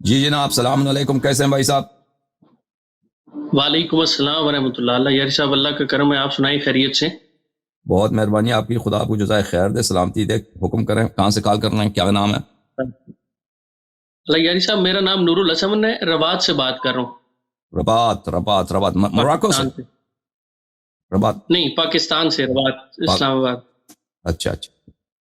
جی جناب، السلام علیکم، کیسے ہیں بھائی صاحب؟ وعلیکم السلام ورحمۃ اللہ۔ اللہ یاری صاحب، اللہ کا کرم ہے، آپ سنائیں خیریت سے؟ بہت مہربانی آپ کی، خدا آپ کو جزائے خیر دے، سلامتی دے، حکم کریں، کہاں سے کال کر رہے ہیں، کیا نام ہے؟ اللہ یاری صاحب، میرا نام نور الحسن ہے، روات سے بات کر رہا ہوں۔ رباط موراکو سے؟ پاکستان سے رباط؟ نہیں، پاکستان سے، روات، اسلام آباد۔ اچھا،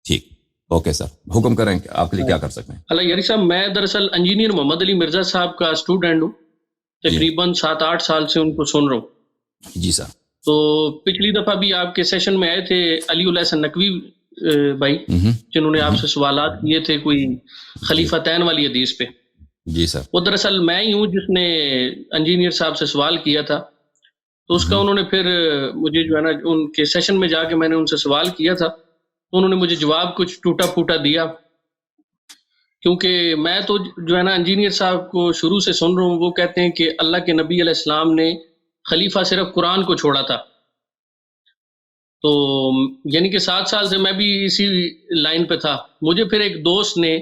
ٹھیک، اوکے سر، حکم کریں کہ آپ کے لیے کیا کر سکتے ہیں؟ اللہ یاری صاحب، میں دراصل انجینئر محمد علی مرزا صاحب کا اسٹوڈنٹ ہوں، تقریباً 7-8 سال سے ان کو سن رہا ہوں۔ جی سر۔ تو پچھلی دفعہ بھی آپ کے سیشن میں آئے تھے علی الحسن نقوی بھائی، جنہوں نے آپ سے سوالات کیے تھے کوئی خلیفتین والی حدیث پہ۔ جی سر۔ وہ دراصل میں ہی ہوں جس نے انجینئر صاحب سے سوال کیا تھا، تو اس کا انہوں نے پھر مجھے جو ہے نا ان کے سیشن میں جا کے میں نے ان سے سوال کیا تھا، تو انہوں نے مجھے جواب کچھ ٹوٹا پھوٹا دیا، کیونکہ میں تو جو ہے نا انجینئر صاحب کو شروع سے سن رہا ہوں، وہ کہتے ہیں کہ اللہ کے نبی علیہ السلام نے خلیفہ صرف قرآن کو چھوڑا تھا۔ تو یعنی کہ 7 سال سے میں بھی اسی لائن پہ تھا۔ مجھے پھر ایک دوست نے،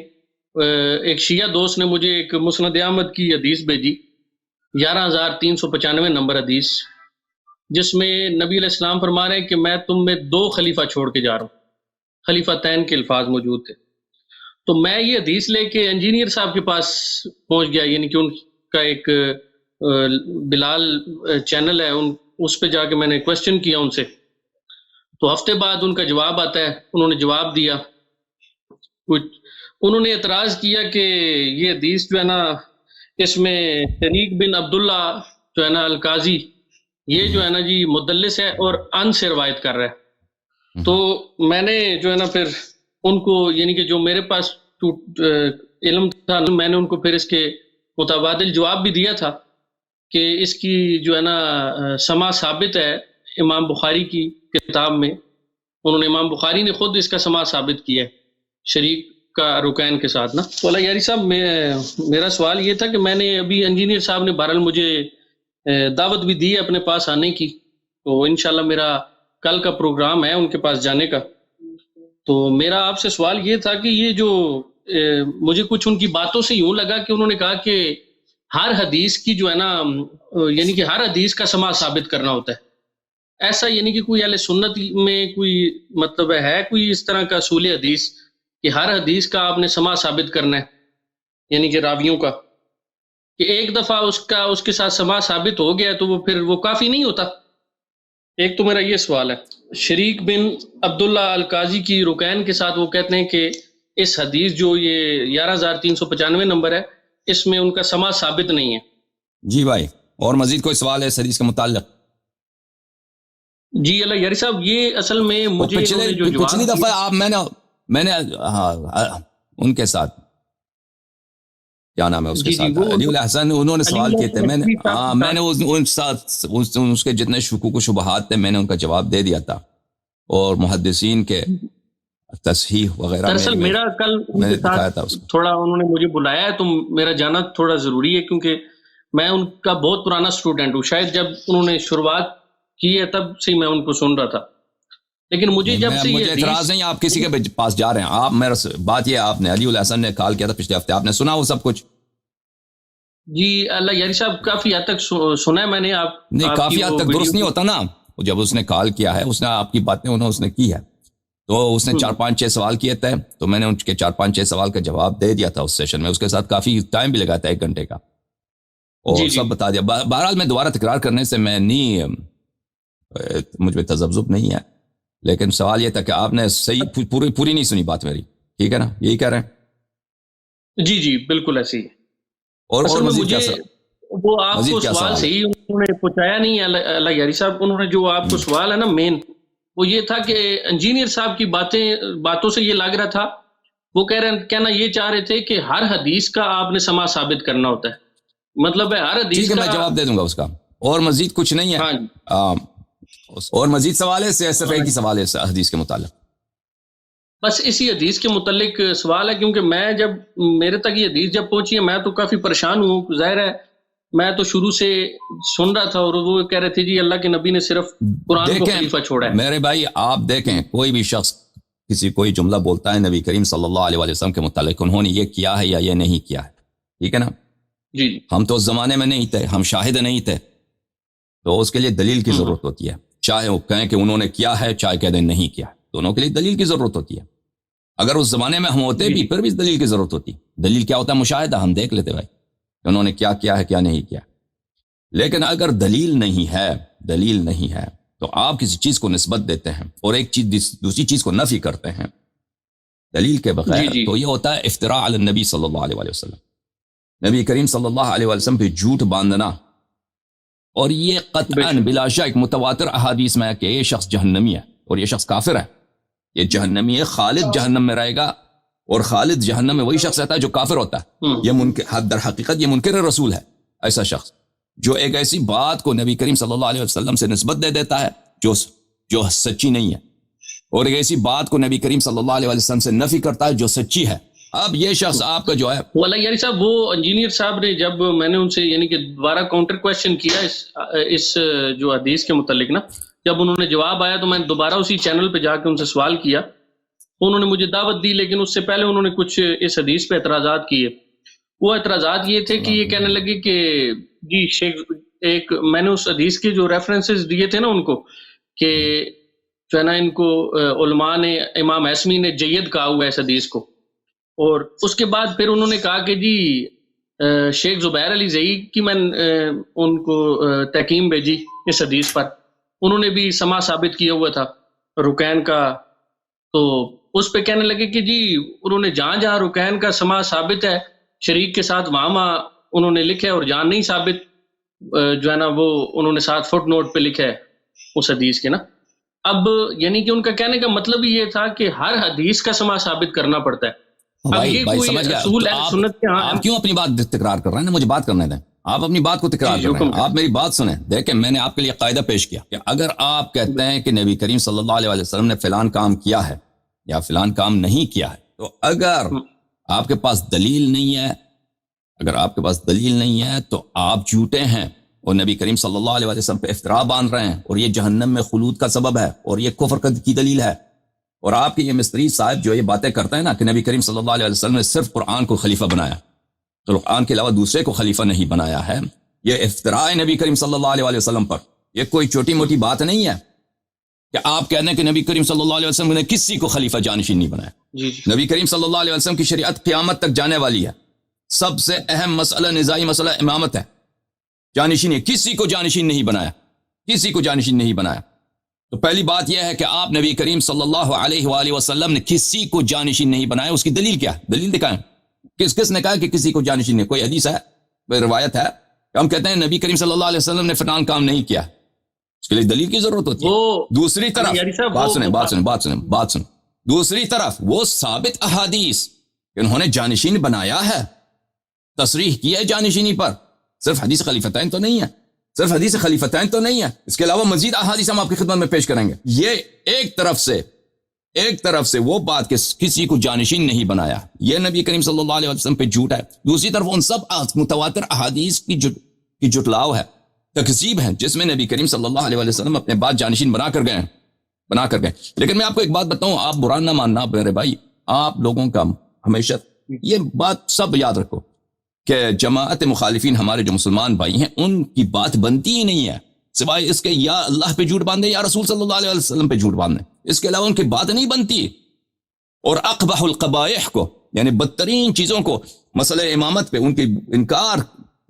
ایک شیعہ دوست نے مجھے ایک مسند احمد کی حدیث بھیجی، 11395 نمبر حدیث، جس میں نبی علیہ السلام فرما رہے ہیں کہ میں تم میں 2 خلیفہ چھوڑ کے جا رہا ہوں، خلیفہ تین کے الفاظ موجود تھے۔ تو میں یہ حدیث لے کے انجینئر صاحب کے پاس پہنچ گیا، یعنی کہ ان کا ایک بلال چینل ہے، اس پہ جا کے میں نے کوشچن کیا ان سے، تو ہفتے بعد ان کا جواب آتا ہے، انہوں نے جواب دیا کچھ، انہوں نے اعتراض کیا کہ یہ حدیث جو ہے نا اس میں طریق بن عبداللہ جو ہے نا القاضی، یہ جو ہے نا جی مدلس ہے اور ان سے روایت کر رہا ہے۔ تو میں نے جو ہے نا پھر ان کو، یعنی کہ جو میرے پاس علم تھا، میں نے ان کو پھر اس کے متبادل جواب بھی دیا تھا کہ اس کی جو ہے نا سما ثابت ہے امام بخاری کی کتاب میں، انہوں نے، امام بخاری نے خود اس کا سما ثابت کیا ہے شریک کا رکین کے ساتھ نا۔ تو اللہ یاری صاحب، میرا سوال یہ تھا کہ میں نے ابھی انجینئر صاحب نے بہرحال مجھے دعوت بھی دی ہے اپنے پاس آنے کی، تو انشاءاللہ میرا کل کا پروگرام ہے ان کے پاس جانے کا۔ تو میرا آپ سے سوال یہ تھا کہ یہ جو مجھے کچھ ان کی باتوں سے یوں لگا کہ انہوں نے کہا کہ ہر حدیث کی جو ہے نا، یعنی کہ ہر حدیث کا سما ثابت کرنا ہوتا ہے، ایسا یعنی کہ کوئی اہل سنت میں کوئی مطلب ہے کوئی اس طرح کا اصول حدیث کہ ہر حدیث کا آپ نے سما ثابت کرنا ہے، یعنی کہ راویوں کا، کہ ایک دفعہ اس کے ساتھ سما ثابت ہو گیا تو وہ پھر وہ کافی نہیں ہوتا؟ ایک تو میرا یہ سوال ہے۔ شریک بن عبداللہ القاضی کی رکین کے ساتھ وہ کہتے ہیں کہ اس حدیث جو یہ 11395 نمبر ہے، اس میں ان کا سما ثابت نہیں ہے۔ جی بھائی، اور مزید کوئی سوال ہے اس حدیث کے متعلق؟ جی اللہ یاری صاحب، یہ اصل میں مجھے پچھلی دفعہ آپ میں نے ان کے ساتھ کیا نام ہے اس کے ساتھ علی الحسن، انہوں نے سوال کیے تھے، میں نے ان ساتھ اس کے جتنے شکوک و شبہات تھے میں نے ان کا جواب دے دیا تھا، اور محدثین کے تصحیح وغیرہ دراصل میرا کل میں دکھایا تھا اس کو۔ تھوڑا انہوں نے مجھے بلایا ہے تو میرا جانا تھوڑا ضروری ہے، کیونکہ میں ان کا بہت پرانا سٹوڈنٹ ہوں، شاید جب انہوں نے شروعات کی ہے تب سے میں ان کو سن رہا تھا، لیکن مجھے اعتراض نہیں، آپ کسی کے پاس جا رہے ہیں، آپ میرا بات یہ، آپ نے علی الحسن نے کال کیا تھا پچھلے ہفتے، آپ نے سنا وہ سب کچھ؟ جی اللہ یاری صاحب، کافی حد تک سنا ہے میں نے۔ آپ نہیں، کافی حد تک درست نہیں ہوتا نا، جب اس نے کال کیا ہے، اس نے آپ کی باتیں اس نے کی ہے، تو اس نے 4-5-6 سوال کیے تھے، تو میں نے ان کے 4-5-6 سوال کا جواب دے دیا تھا اس سیشن میں، اس کے ساتھ کافی ٹائم بھی لگا تھا، 1 گھنٹے کا، اور سب بتا دیا۔ بہرحال میں دوبارہ تکرار کرنے سے میں نہیں، مجھ پہ تذبذب نہیں ہے، لیکن سوال یہ تھا کہ آپ نے صحیح پوری نہیں سنی بات میری، ٹھیک ہے نا، یہی کہہ رہے ہیں؟ جی بالکل ایسے ہی۔ اور مزید کیا وہ آپ کو سوال صحیح انہوں نے پہنچایا نہیں ہے اللہ یاری صاحب، انہوں نے جو آپ کو سوال ہے نا مین، وہ یہ تھا کہ انجینئر صاحب کی باتوں سے یہ لگ رہا تھا، وہ کہنا یہ چاہ رہے تھے کہ ہر حدیث کا آپ نے سما ثابت کرنا ہوتا ہے، مطلب ہے ہر حدیث کا۔ میں جواب دے دوں گا اس کا، اور مزید کچھ نہیں ہے۔ اور مزید سوال ہے، صرف ایک ہی سوال ہے حدیث کے متعلق؟ بس اسی حدیث کے متعلق سوال ہے، کیونکہ میں جب میرے تک یہ حدیث جب پہنچی ہے، میں تو کافی پریشان ہوں، ظاہر ہے میں تو شروع سے سن رہا تھا، اور وہ کہہ رہے تھے جی اللہ کے نبی نے صرف قرآن کو خلیفہ چھوڑا ہے۔ میرے بھائی آپ دیکھیں، کوئی بھی شخص کوئی جملہ بولتا ہے نبی کریم صلی اللہ علیہ وسلم کے متعلق، انہوں نے یہ کیا ہے یا یہ نہیں کیا ہے، ٹھیک ہے نا، جی ہم تو اس زمانے میں نہیں تھے، ہم شاہد نہیں تھے، تو اس کے لیے دلیل کی ضرورت ہوتی ہے، چاہے وہ کہیں کہ انہوں نے کیا ہے، چاہے کہہ دیں نہیں کیا، دونوں کے لیے دلیل کی ضرورت ہوتی ہے۔ اگر اس زمانے میں ہم ہوتے بھی، پھر بھی دلیل کی ضرورت ہوتی۔ دلیل کیا ہوتا ہے؟ مشاہدہ، ہم دیکھ لیتے بھائی کہ انہوں نے کیا کیا ہے، کیا نہیں کیا۔ لیکن اگر دلیل نہیں ہے تو آپ کسی چیز کو نسبت دیتے ہیں اور ایک چیز دوسری چیز کو نفی کرتے ہیں دلیل کے بغیر، تو یہ ہوتا ہے افتراء علی النبی صلی اللہ علیہ وآلہ وسلم، نبی کریم صلی اللہ علیہ وآلہ وسلم پہ جھوٹ باندھنا۔ اور یہ قطعاً بلا شک متواتر احادیث میں ہے کہ یہ شخص جہنمی ہے اور یہ شخص کافر ہے، یہ جہنمی ہے، خالد جہنم میں رہے گا، اور خالد جہنم میں وہی شخص رہتا ہے جو کافر ہوتا ہے۔ یہ منکر، در حقیقت یہ منکر رسول ہے، ایسا شخص جو ایک ایسی بات کو نبی کریم صلی اللہ علیہ وسلم سے نسبت دے دیتا ہے جو سچی نہیں ہے، اور ایک ایسی بات کو نبی کریم صلی اللہ علیہ وسلم سے نفی کرتا ہے جو سچی ہے۔ اب یہ شخص آپ کا جو ہے واللہ یاری صاحب، وہ انجینئر صاحب نے جب میں نے ان سے یعنی کہ دوبارہ کاؤنٹر کویشچن کیا اس جو حدیث کے متعلق نا، جب انہوں نے جواب آیا تو میں نے دوبارہ اسی چینل پہ جا کے ان سے سوال کیا، انہوں نے مجھے دعوت دی، لیکن اس سے پہلے انہوں نے کچھ اس حدیث پہ اعتراضات کیے۔ وہ اعتراضات یہ تھے کہ یہ کہنے لگے کہ جی شیخ، ایک میں نے اس حدیث کے جو ریفرنسز دیے تھے نا ان کو، کہ جو ہے نا ان کو علماء نے، امام ایسمی نے جید کہا ہوا ہے اس حدیث کو، اور اس کے بعد پھر انہوں نے کہا کہ جی شیخ زبیر علی زئی کی میں ان کو تحکیم بھیجی اس حدیث پر، انہوں نے بھی سما ثابت کیا ہوا تھا رکین کا، تو اس پہ کہنے لگے کہ جی انہوں نے جہاں رکین کا سما ثابت ہے شریک کے ساتھ وہاں انہوں نے لکھا ہے، اور جہاں نہیں ثابت جو ہے نا وہ انہوں نے ساتھ فٹ نوٹ پہ لکھا ہے اس حدیث کے نا۔ اب یعنی کہ ان کا کہنے کا مطلب یہ تھا کہ ہر حدیث کا سما ثابت کرنا پڑتا ہے۔ بھائی سمجھ گیا، آپ کیوں اپنی بات تکرار کر رہے ہیں نا؟ مجھے بات کرنے دیں، آپ اپنی بات کو تکرار کر رہے ہیں۔ آپ میری بات سنیں، دیکھیں میں نے آپ کے لیے قاعدہ پیش کیا کہ اگر آپ کہتے ہیں کہ نبی کریم صلی اللہ علیہ وسلم نے فلان کام کیا ہے یا فلان کام نہیں کیا ہے، تو اگر آپ کے پاس دلیل نہیں ہے تو آپ جھوٹے ہیں اور نبی کریم صلی اللہ علیہ وسلم پہ افتراء باندھ رہے ہیں، اور یہ جہنم میں خلود کا سبب ہے اور یہ کفر کی دلیل ہے۔ اور آپ کے یہ مستری صاحب جو یہ باتیں کرتے ہیں نا کہ نبی کریم صلی اللہ علیہ وسلم نے صرف قرآن کو خلیفہ بنایا، تو قرآن کے علاوہ دوسرے کو خلیفہ نہیں بنایا ہے، یہ افتراء ہے نبی کریم صلی اللہ علیہ وسلم پر۔ یہ کوئی چھوٹی موٹی بات نہیں ہے کہ آپ کہتے ہیں کہ نبی کریم صلی اللہ علیہ وسلم نے کسی کو خلیفہ جانشین نہیں بنایا۔ نبی کریم صلی اللہ علیہ وسلم کی شریعت قیامت تک جانے والی ہے، سب سے اہم مسئلہ، نزاعی مسئلہ امامت ہے، جانشین ہے، کسی کو جانشین نہیں بنایا۔ تو پہلی بات یہ ہے کہ آپ نبی کریم صلی اللہ علیہ وآلہ وسلم نے کسی کو جانشین نہیں بنایا، اس کی دلیل کیا ہے؟ دلیل دکھائیں، کس نے کہا کہ کسی کو جانشین نہیں؟ کوئی حدیث ہے، کوئی روایت ہے کہ ہم کہتے ہیں نبی کریم صلی اللہ علیہ وسلم نے فلان کام نہیں کیا، اس کے لیے دلیل کی ضرورت ہوتی ہے۔ دوسری طرف بات سنیں، دوسری طرف وہ ثابت احادیث کہ انہوں نے جانشین بنایا ہے، تصریح کی ہے جانشینی پر، صرف حدیث خلیفتین تو نہیں ہے، اس کے علاوہ مزید احادیث ہم آپ کی خدمت میں پیش کریں گے۔ یہ ایک طرف سے وہ بات کہ کسی کو جانشین نہیں بنایا، یہ نبی کریم صلی اللہ علیہ وسلم پہ جھوٹ ہے۔ دوسری طرف ان سب متواتر احادیث کی جٹلاؤ ہے، تکذیب ہے، جس میں نبی کریم صلی اللہ علیہ وسلم اپنے بعد جانشین بنا کر گئے۔ لیکن میں آپ کو ایک بات بتاؤں، آپ برا نہ ماننا میرے بھائی، آپ لوگوں کا ہمیشہ یہ بات سب یاد رکھو کہ جماعت مخالفین ہمارے جو مسلمان بھائی ہیں ان کی بات بنتی ہی نہیں ہے سوائے اس کے یا اللہ پہ جھوٹ باندھے یا رسول صلی اللہ علیہ وسلم پہ جھوٹ باندھے، اس کے علاوہ ان کی بات نہیں بنتی۔ اور اقبح القبائح کو، یعنی بدترین چیزوں کو، مسئلہ امامت پہ ان کی انکار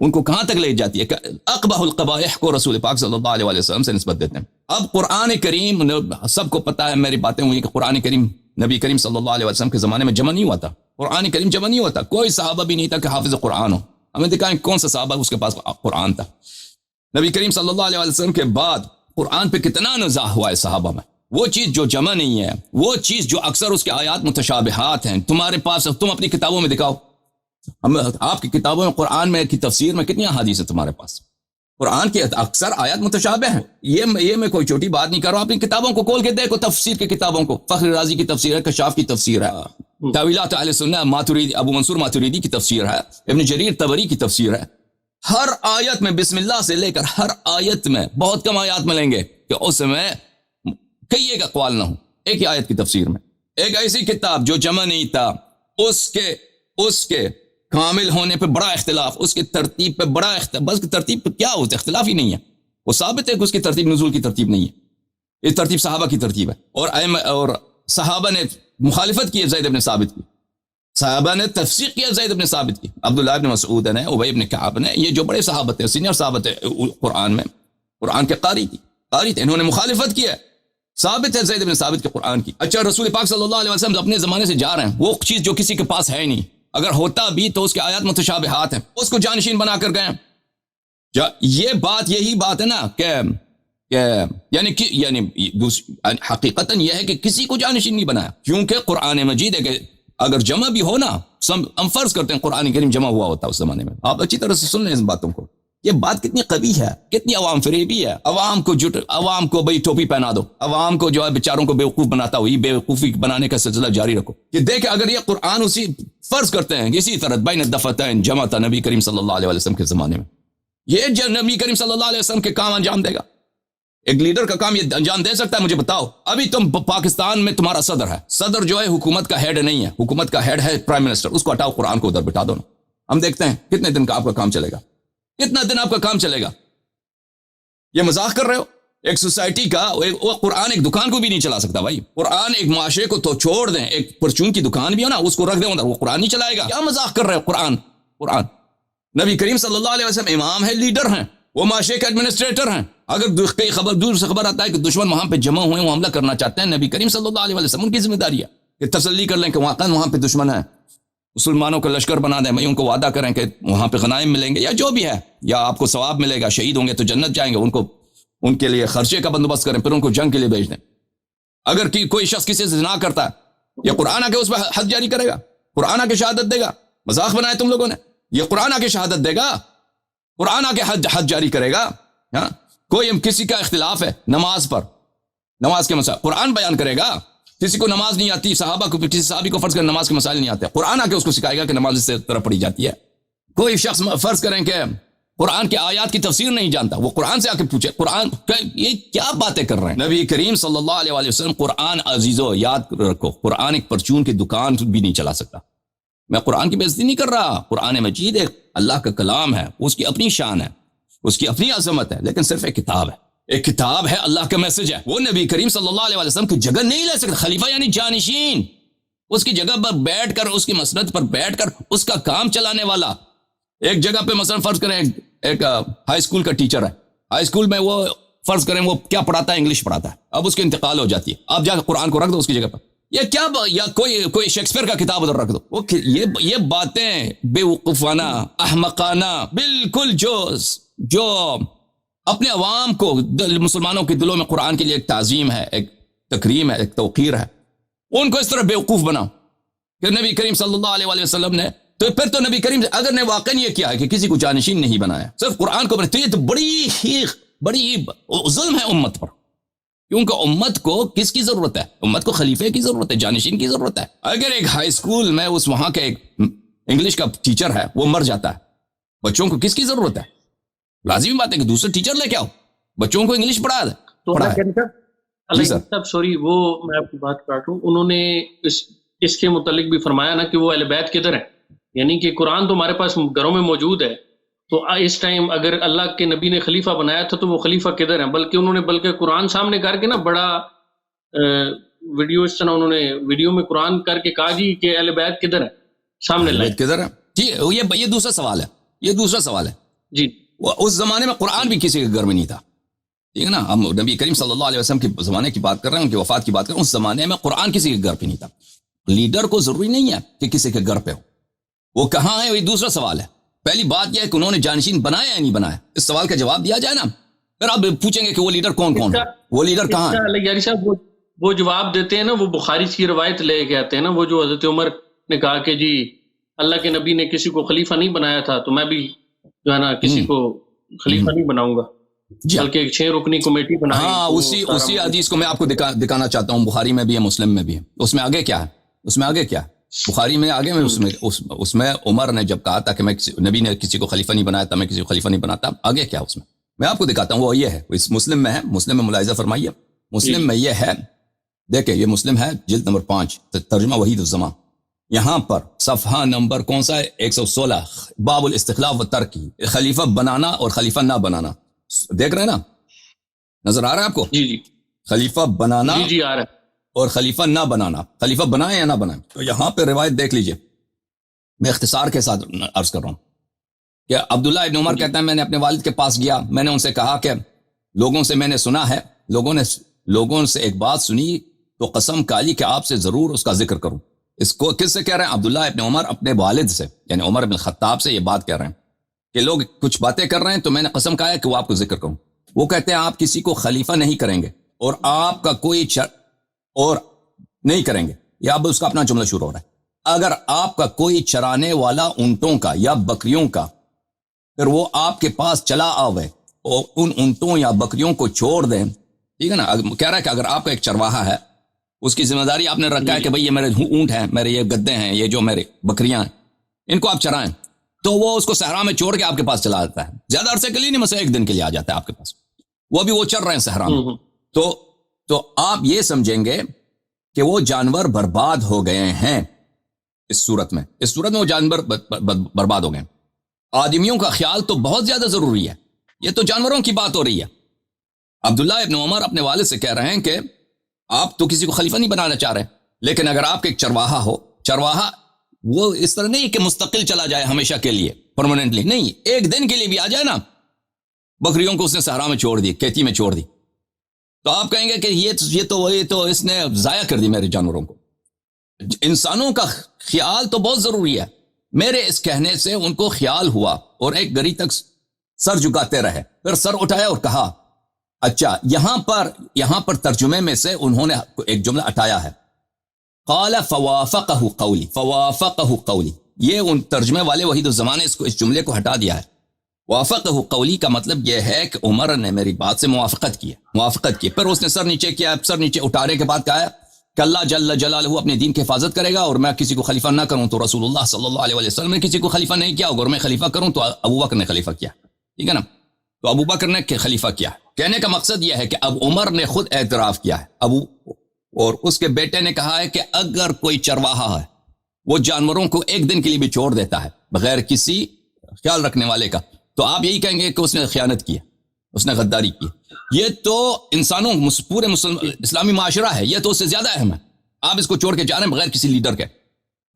ان کو کہاں تک لے جاتی ہے کہ اقبح القبائح کو رسول پاک صلی اللہ علیہ وسلم سے نسبت دیتے ہیں۔ اب قرآن کریم، سب کو پتا ہے، میری باتیں ہوئی کہ قرآن کریم نبی کریم صلی اللہ علیہ وسلم کے زمانے میں جمع نہیں ہوا تھا، قرآن کریم جمع نہیں ہوتا، کوئی صحابہ بھی نہیں تھا کہ حافظ قرآن ہو۔ ہمیں دکھائیں کون سا صحابہ اس کے پاس قرآن تھا۔ نبی کریم صلی اللہ علیہ وسلم کے بعد قرآن پہ کتنا نزاع ہوا ہے صحابہ میں، وہ چیز جو جمع نہیں ہے، وہ چیز جو اکثر اس کے آیات متشابہات ہیں، تمہارے پاس، تم اپنی کتابوں میں دکھاؤ، آپ کی کتابوں میں قرآن میں کی تفسیر میں کتنی احادیث ہے تمہارے پاس؟ قرآن کی اکثر آیات متشابہ ہیں۔ یہ میں کوئی چھوٹی بات نہیں کر رہا ہوں، اپنی کتابوں کو کھول کے دیکھو، تفسیر کی کتابوں کو، فخر رازی کی تفسیر ہے، کشاف کی تفسیر ہے، تاویلات اہل سنہ ماتریدی، ابو منصور ماتریدی کی تفسیر ہے، ابن جریر طبری کی تفسیر ہے۔ ہر آیت میں بسم اللہ سے لے کر ہر آیت میں، بہت کم آیات ملیں گے کہ اس میں کئی ایک اقوال نہ ہوں ایک ہی آیت کی تفسیر میں۔ ایک ایسی کتاب جو جمع نہیں تھا، اس کے کامل ہونے پہ بڑا اختلاف، اس کی ترتیب پہ بڑا اختلاف، بس ترتیب پہ کیا ہوتا ہے، اختلاف ہی نہیں ہے، وہ ثابت ہے کہ اس کی ترتیب نزول کی ترتیب نہیں ہے، یہ ترتیب صحابہ کی ترتیب ہے، اور صحابہ نے مخالفت کی زید بن ثابت کی، صحابہ نے تفسیق کیا زید بن ثابت کی، عبداللہ بن مسعود نے، ابی بن کعب نے، یہ جو بڑے صحابہ تھے، سینئر صحابہ تھے قرآن میں، قرآن کے قاری تھے، انہوں نے مخالفت کی ہے، ثابت ہے زید بن ثابت کے قرآن کی۔ اچھا، رسول پاک صلی اللہ علیہ وسلم اپنے زمانے سے جا رہے ہیں، وہ چیز جو کسی کے پاس ہے نہیں، اگر ہوتا بھی تو اس کے آیات متشابہات ہیں، اس کو جانشین بنا کر گئے۔ یہ بات، یہی بات ہے نا کہ یعنی حقیقتاً یہ ہے کہ کسی کو جانشین نہیں بنایا، کیونکہ قرآن مجید ہے کہ اگر جمع بھی ہو نا، ہم فرض کرتے ہیں قرآن کریم جمع ہوا ہوتا اس زمانے میں، آپ اچھی طرح سے سن لیں اس باتوں کو، یہ بات کتنی قبیح ہے، کتنی عوام فریبی ہے، عوام کو بھئی ٹوپی پہنا دو، عوام کو جو ہے بیچاروں کو بیوقوف بناتا ہو، یہ بیوقوفی بنانے کا سلسلہ جاری رکھو، کہ دیکھ اگر یہ قرآن اسی فرض کرتے ہیں اسی طرح بین الدفتین جمع تھا نبی کریم صلی اللہ علیہ وسلم کے زمانے میں، یہ نبی کریم صلی اللہ علیہ وسلم کے کام انجام دے گا، ایک لیڈر کا کام یہ انجام دے سکتا ہے؟ مجھے بتاؤ، ابھی تم پاکستان میں تمہارا صدر ہے، صدر جو ہے حکومت کا ہیڈ نہیں ہے، حکومت کا ہیڈ ہے پرائم منسٹر، اس کو ہٹاؤ، قرآن کو ادھر بٹھا دو نا، ہم دیکھتے ہیں کتنے دن کا آپ کا کام چلے گا، کتنا دن آپ کا کام چلے گا؟ یہ مذاق کر رہے ہو؟ ایک سوسائٹی کا وہ قرآن ایک دکان کو بھی نہیں چلا سکتا بھائی، قرآن ایک معاشرے کو تو چھوڑ دیں، ایک پرچون کی دکان بھی ہو نا، اس کو رکھ دیں ادھر، وہ قرآن نہیں چلائے گا؟ کیا مذاق کر رہے ہو؟ قرآن نبی کریم صلی اللہ علیہ وسلم امام ہے، لیڈر ہیں، وہ معاشرے کے ایڈمنسٹریٹر ہیں، اگر کئی دور سے خبر آتا ہے کہ دشمن وہاں پہ جمع ہوئے، وہ حملہ کرنا چاہتے ہیں، نبی کریم صلی اللہ علیہ وسلم ان کی ذمہ داری ہے کہ تسلی کر لیں کہ وہاں پہ دشمن ہے، مسلمانوں کا لشکر بنا دیں، ان کو وعدہ کریں کہ وہاں پہ غنائم ملیں گے یا جو بھی ہے، یا آپ کو ثواب ملے گا، شہید ہوں گے تو جنت جائیں گے، ان کے لیے خرچے کا بندوبست کریں، پھر ان کو جنگ کے لیے بھیج دیں۔ اگر کوئی شخص کسی سے زنا کرتا ہے، یہ قرآن آ کے اس پہ حد جاری کرے گا، قرآن آ کے شہادت دے گا، مذاق بنائے تم لوگوں نے، یہ قرآن آ کے شہادت دے گا، قرآن آ کے حد جاری کرے گا۔ ہاں، کوئی کسی کا اختلاف ہے نماز پر، نماز کے مسائل قرآن بیان کرے گا، کسی کو نماز نہیں آتی، صحابہ کو، کسی صحابی کو فرض کریں نماز کے مسائل نہیں آتے، قرآن آ کے اس کو سکھائے گا کہ نماز اس سے طرح پڑھی جاتی ہے۔ کوئی شخص فرض کریں کہ قرآن کے آیات کی تفسیر نہیں جانتا، وہ قرآن سے آ کے پوچھے قرآن یہ کیا باتیں کر رہے ہیں؟ نبی کریم صلی اللہ علیہ وسلم، قرآن عزیزو یاد رکھو، قرآن ایک پرچون کی دکان بھی نہیں چلا سکتا۔ میں قرآن کی بے عزتی نہیں کر رہا، قرآن مجید ایک اللہ کا کلام ہے، اس کی اپنی شان ہے، اس کی اپنی عظمت ہے، لیکن صرف ایک کتاب ہے، ایک کتاب ہے، اللہ کا میسج ہے، وہ نبی کریم صلی اللہ علیہ وسلم کی جگہ نہیں لے سکتا۔ خلیفہ یعنی جانشین، اس کی جگہ پر بیٹھ کر، اس کی مسند پر بیٹھ کر اس کا کام چلانے والا۔ ایک جگہ پہ مثلا فرض کریں ایک ہائی اسکول کا ٹیچر ہے، ہائی اسکول میں وہ فرض کریں وہ کیا پڑھاتا ہے؟ انگلش پڑھاتا ہے، اب اس کی انتقال ہو جاتی ہے، آپ جا کے قرآن کو رکھ دو اس کی جگہ پر، یہ کیا یا کوئی شیکسپیئر کا کتاب ادھر رکھ دو، یہ باتیں بے وقوفانہ، احمقانہ، بالکل جو اپنے عوام کو، مسلمانوں کے دلوں میں قرآن کے لیے ایک تعظیم ہے، ایک تکریم ہے، ایک توقیر ہے، ان کو اس طرح بیوقوف بناؤ کہ نبی کریم صلی اللہ علیہ وسلم نے، تو پھر تو نبی کریم اگر نے واقعی یہ کیا ہے کہ کسی کو جانشین نہیں بنایا، صرف قرآن کو بنایا، تو یہ تو بڑی ظلم ہے امت پر، کیونکہ امت کو کس کی ضرورت ہے؟ امت کو خلیفے کی ضرورت ہے، جانشین کی ضرورت ہے۔ اگر ایک ہائی اسکول میں وہاں کے ایک انگلش کا ٹیچر ہے، وہ مر جاتا ہے، بچوں کو کس کی ضرورت ہے؟ لازمی بات ہے کہ دوسرے ٹیچر لے کے آؤ، بچوں کو انگلش پڑھا دے۔ تو اللہ صاحب سوری، وہ میں آپ کی بات کاٹ رہا ہوں، انہوں نے اس کے متعلق بھی فرمایا نا کہ وہ اہل بیت کدھر ہیں، یعنی کہ قرآن تو ہمارے پاس گھروں میں موجود ہے، تو اس ٹائم اگر اللہ کے نبی نے خلیفہ بنایا تھا تو وہ خلیفہ کدھر ہیں؟ بلکہ انہوں نے قرآن سامنے کر کے نا بڑا انہوں نے ویڈیو میں قرآن کر کے کہا جی کہ اہل بیت کدھر ہے، سامنے لائے کدھر ہے؟ ٹھیک، یہ دوسرا سوال ہے جی۔ اس زمانے میں قرآن بھی کسی کے گھر میں نہیں تھا، ٹھیک ہے نا، ہم نبی کریم صلی اللہ علیہ وسلم کے زمانے کی بات کر رہے ہیں، ان کی وفات کی بات کر رہے ہیں، اس زمانے میں قرآن کسی کے گھر پہ نہیں تھا۔ لیڈر کو ضروری نہیں ہے کہ کسی کے گھر پہ ہو، وہ کہاں ہے، یہ دوسرا سوال ہے۔ پہلی بات یہ ہے کہ انہوں نے جانشین بنایا یا نہیں بنایا، اس سوال کا جواب دیا جائے نا، پھر آپ پوچھیں گے کہ وہ لیڈر کون ہے، وہ لیڈر کہاں ہے؟ یاری صاحب وہ جواب دیتے ہیں نا، وہ بخاری کی روایت لے کے آتے ہیں نا، وہ جو حضرت عمر نے کہا کہ جی اللہ کے نبی نے کسی کو خلیفہ نہیں بنایا تھا، تو میں بھی جو ہے نا کسی کو خلیفہ نہیں بناؤں گا، بلکہ ایک 6 رکنی کمیٹی بنائی۔ ہاں، اسی حدیث کو میں آپ کو دکھانا چاہتا ہوں، بخاری میں بھی ہے، مسلم میں بھی ہے، اس میں آگے کیا ہے؟ بخاری میں آگے میں اس میں عمر نے جب کہا تھا کہ نبی نے کسی کو خلیفہ نہیں بنایا تھا، میں کسی کو خلیفہ نہیں بناتا، آگے کیا اس میں آپ کو دکھاتا ہوں، وہ یہ ہے، اس مسلم میں ہے، مسلم میں ملاحظہ فرمائیے، مسلم میں یہ ہے، دیکھیں یہ مسلم ہے، جلد نمبر 5، ترجمہ وحید الزمان، یہاں پر صفحہ نمبر کون سا ہے؟ 116، باب الاستخلاف و ترکی، خلیفہ بنانا اور خلیفہ نہ بنانا. دیکھ رہے ہیں نا، نظر آ رہا ہے آپ کو؟ جی جی خلیفہ بنانا جی جی آ رہا ہے. اور خلیفہ نہ بنانا، خلیفہ بنائیں یا نہ بنائیں. تو یہاں پہ روایت دیکھ لیجئے، میں اختصار کے ساتھ عرض کر رہا ہوں کہ عبداللہ ابن عمر کہتا ہے میں نے اپنے والد کے پاس گیا، میں نے ان سے کہا کہ لوگوں سے میں نے سنا ہے، لوگوں سے ایک بات سنی تو قسم کھالی کہ آپ سے ضرور اس کا ذکر کروں. اس کو کس سے کہہ رہے ہیں؟ عبداللہ ابن عمر اپنے والد سے، یعنی عمر بن خطاب سے یہ بات کہہ رہے ہیں کہ لوگ کچھ باتیں کر رہے ہیں تو میں نے قسم کھایا کہ وہ آپ کو ذکر کروں. وہ کہتے ہیں آپ کسی کو خلیفہ نہیں کریں گے اور آپ کا کوئی اور نہیں کریں گے. یا اب اس کا اپنا جملہ شروع ہو رہا ہے. اگر آپ کا کوئی چرانے والا اونٹوں کا یا بکریوں کا پھر وہ آپ کے پاس چلا آوے اور ان اونٹوں یا بکریوں کو چھوڑ دیں، ٹھیک ہے نا، کہہ رہا ہے کہ اگر آپ کا ایک چرواہا ہے، اس کی ذمہ داری آپ نے رکھا ہے کہ بھئی یہ میرے اونٹ ہیں، میرے یہ گدے ہیں، یہ جو میرے بکریاں ہیں، ان کو آپ چرائیں، تو وہ اس کو صحرا میں چھوڑ کے آپ کے پاس چلا جاتا ہے. زیادہ عرصے کے لیے نہیں، مثلا ایک دن کے لیے آ جاتا ہے آپ کے پاس، وہ بھی وہ چر رہے ہیں صحرا میں. تو آپ یہ سمجھیں گے کہ وہ جانور برباد ہو گئے ہیں. اس صورت میں وہ جانور برباد ہو گئے. آدمیوں کا خیال تو بہت زیادہ ضروری ہے، یہ تو جانوروں کی بات ہو رہی ہے. عبداللہ ابن عمر اپنے والد سے کہہ رہے ہیں کہ آپ تو کسی کو خلیفہ نہیں بنانا چاہ رہے، لیکن اگر آپ کے ایک چرواہا ہو، چرواہا وہ اس طرح نہیں کہ مستقل چلا جائے ہمیشہ کے لیے، پرماننٹلی نہیں، ایک دن کے لیے بھی آ جائے نا، بکریوں کو اس نے صحرا میں چھوڑ دی، کھیتی میں چھوڑ دی، تو آپ کہیں گے کہ یہ تو اس نے ضائع کر دی میرے جانوروں کو. انسانوں کا خیال تو بہت ضروری ہے. میرے اس کہنے سے ان کو خیال ہوا اور ایک گھڑی تک سر جھکاتے رہے، پھر سر اٹھایا اور کہا اچھا. یہاں پر ترجمے میں سے انہوں نے ایک جملہ اٹھایا ہے، قال فوافقہ قولی. یہ ان ترجمے والے وحید الزمان نے اس جملے کو ہٹا دیا ہے. وافقہ قولی کا مطلب یہ ہے کہ عمر نے میری بات سے موافقت کی. پھر اس نے سر نیچے کیا، سر نیچے اٹھانے کے بعد کہا کہ اللہ جل جلالہ اپنے دین کی حفاظت کرے گا اور میں کسی کو خلیفہ نہ کروں تو رسول اللہ صلی اللہ علیہ وسلم نے کسی کو خلیفہ نہیں کیا، اور میں خلیفہ کروں تو ابو بکر نے خلیفہ کیا. ٹھیک ہے نا، تو ابو بکر نے خلیفہ کیا. کہنے کا مقصد یہ ہے کہ اب عمر نے خود اعتراف کیا ہے، اور اس کے بیٹے نے کہا ہے کہ اگر کوئی چرواہا ہے وہ جانوروں کو ایک دن کے لیے بھی چھوڑ دیتا ہے بغیر کسی خیال رکھنے والے کا، تو آپ یہی کہیں گے کہ اس نے خیانت کی، اس نے غداری کی. یہ تو انسانوں پورے اسلامی معاشرہ ہے، یہ تو اس سے زیادہ اہم ہے. آپ اس کو چھوڑ کے جا رہے ہیں بغیر کسی لیڈر کے.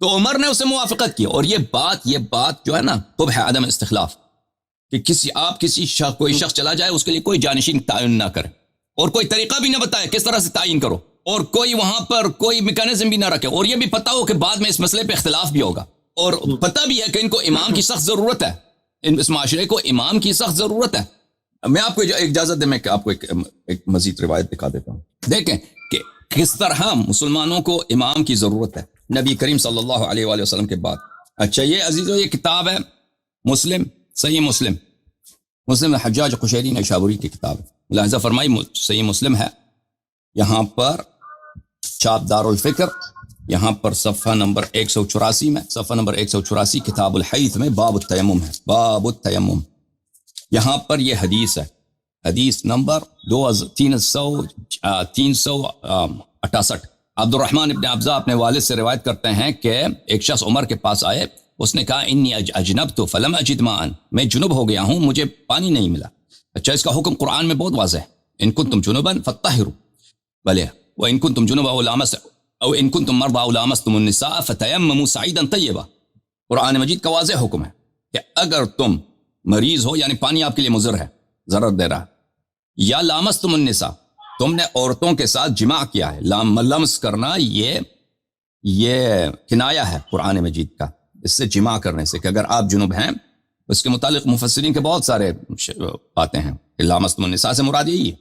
تو عمر نے اس سے موافقت کی. اور یہ بات جو ہے نا خب ہے عدم استخلاف، کہ کوئی شخص چلا جائے اس کے لیے کوئی جانشین تعین نہ کرے اور کوئی طریقہ بھی نہ بتائے کس طرح سے تعین کرو، اور کوئی وہاں پر کوئی میکانزم بھی نہ رکھے، اور یہ بھی پتہ ہو کہ بعد میں اس مسئلے پہ اختلاف بھی ہوگا، اور پتہ بھی ہے کہ ان کو امام کی سخت ضرورت ہے، اس معاشرے کو امام کی سخت ضرورت ہے. میں آپ کو اجازت دیں، میں آپ کو ایک مزید روایت دکھا دیتا ہوں. دیکھیں کہ کس طرح مسلمانوں کو امام کی ضرورت ہے نبی کریم صلی اللہ علیہ وآلہ وسلم کے بعد. اچھا یہ عزیزو، یہ کتاب ہے مسلم، صحیح مسلم حجاج قشیری نیشابوری کی کتاب ہے. لہذا فرمائی صحیح مسلم ہے، یہاں پر چھاپ دار الفکر، یہاں پر صفحہ نمبر 184 میں، صفحہ نمبر 184 کتاب الحیث میں باب التیمم ہے، باب التیمم. یہاں پر یہ حدیث ہے، حدیث نمبر 368. عبد الرحمن ابن ابزہ اپنے والد سے روایت کرتے ہیں کہ ایک شخص عمر کے پاس آئے، اس نے کہا انی اجنبت فلم اجد ماء، میں جنب ہو گیا ہوں، مجھے پانی نہیں ملا. اچھا، اس کا حکم قرآن میں بہت واضح ہے، ان کنتم جنبا فطہروا، بلے وان کنتم جنبا او ان کنتم مرضى او لامستم النساء فتيمموا صعيدا طيبا. قرآن مجید کا واضح حکم ہے کہ اگر تم مریض ہو، یعنی پانی آپ کے لیے مضر ہے، ضرر دے رہا ہے، یا لامستم النساء، تم نے عورتوں کے ساتھ جماع کیا ہے، لمس کرنا یہ کنایہ ہے قرآن مجید کا، اس سے جماع کرنے سے، کہ اگر آپ جنب ہیں. اس کے متعلق مفسرین کے بہت سارے باتیں ہیں کہ لامستم النساء سے مراد یہی ہے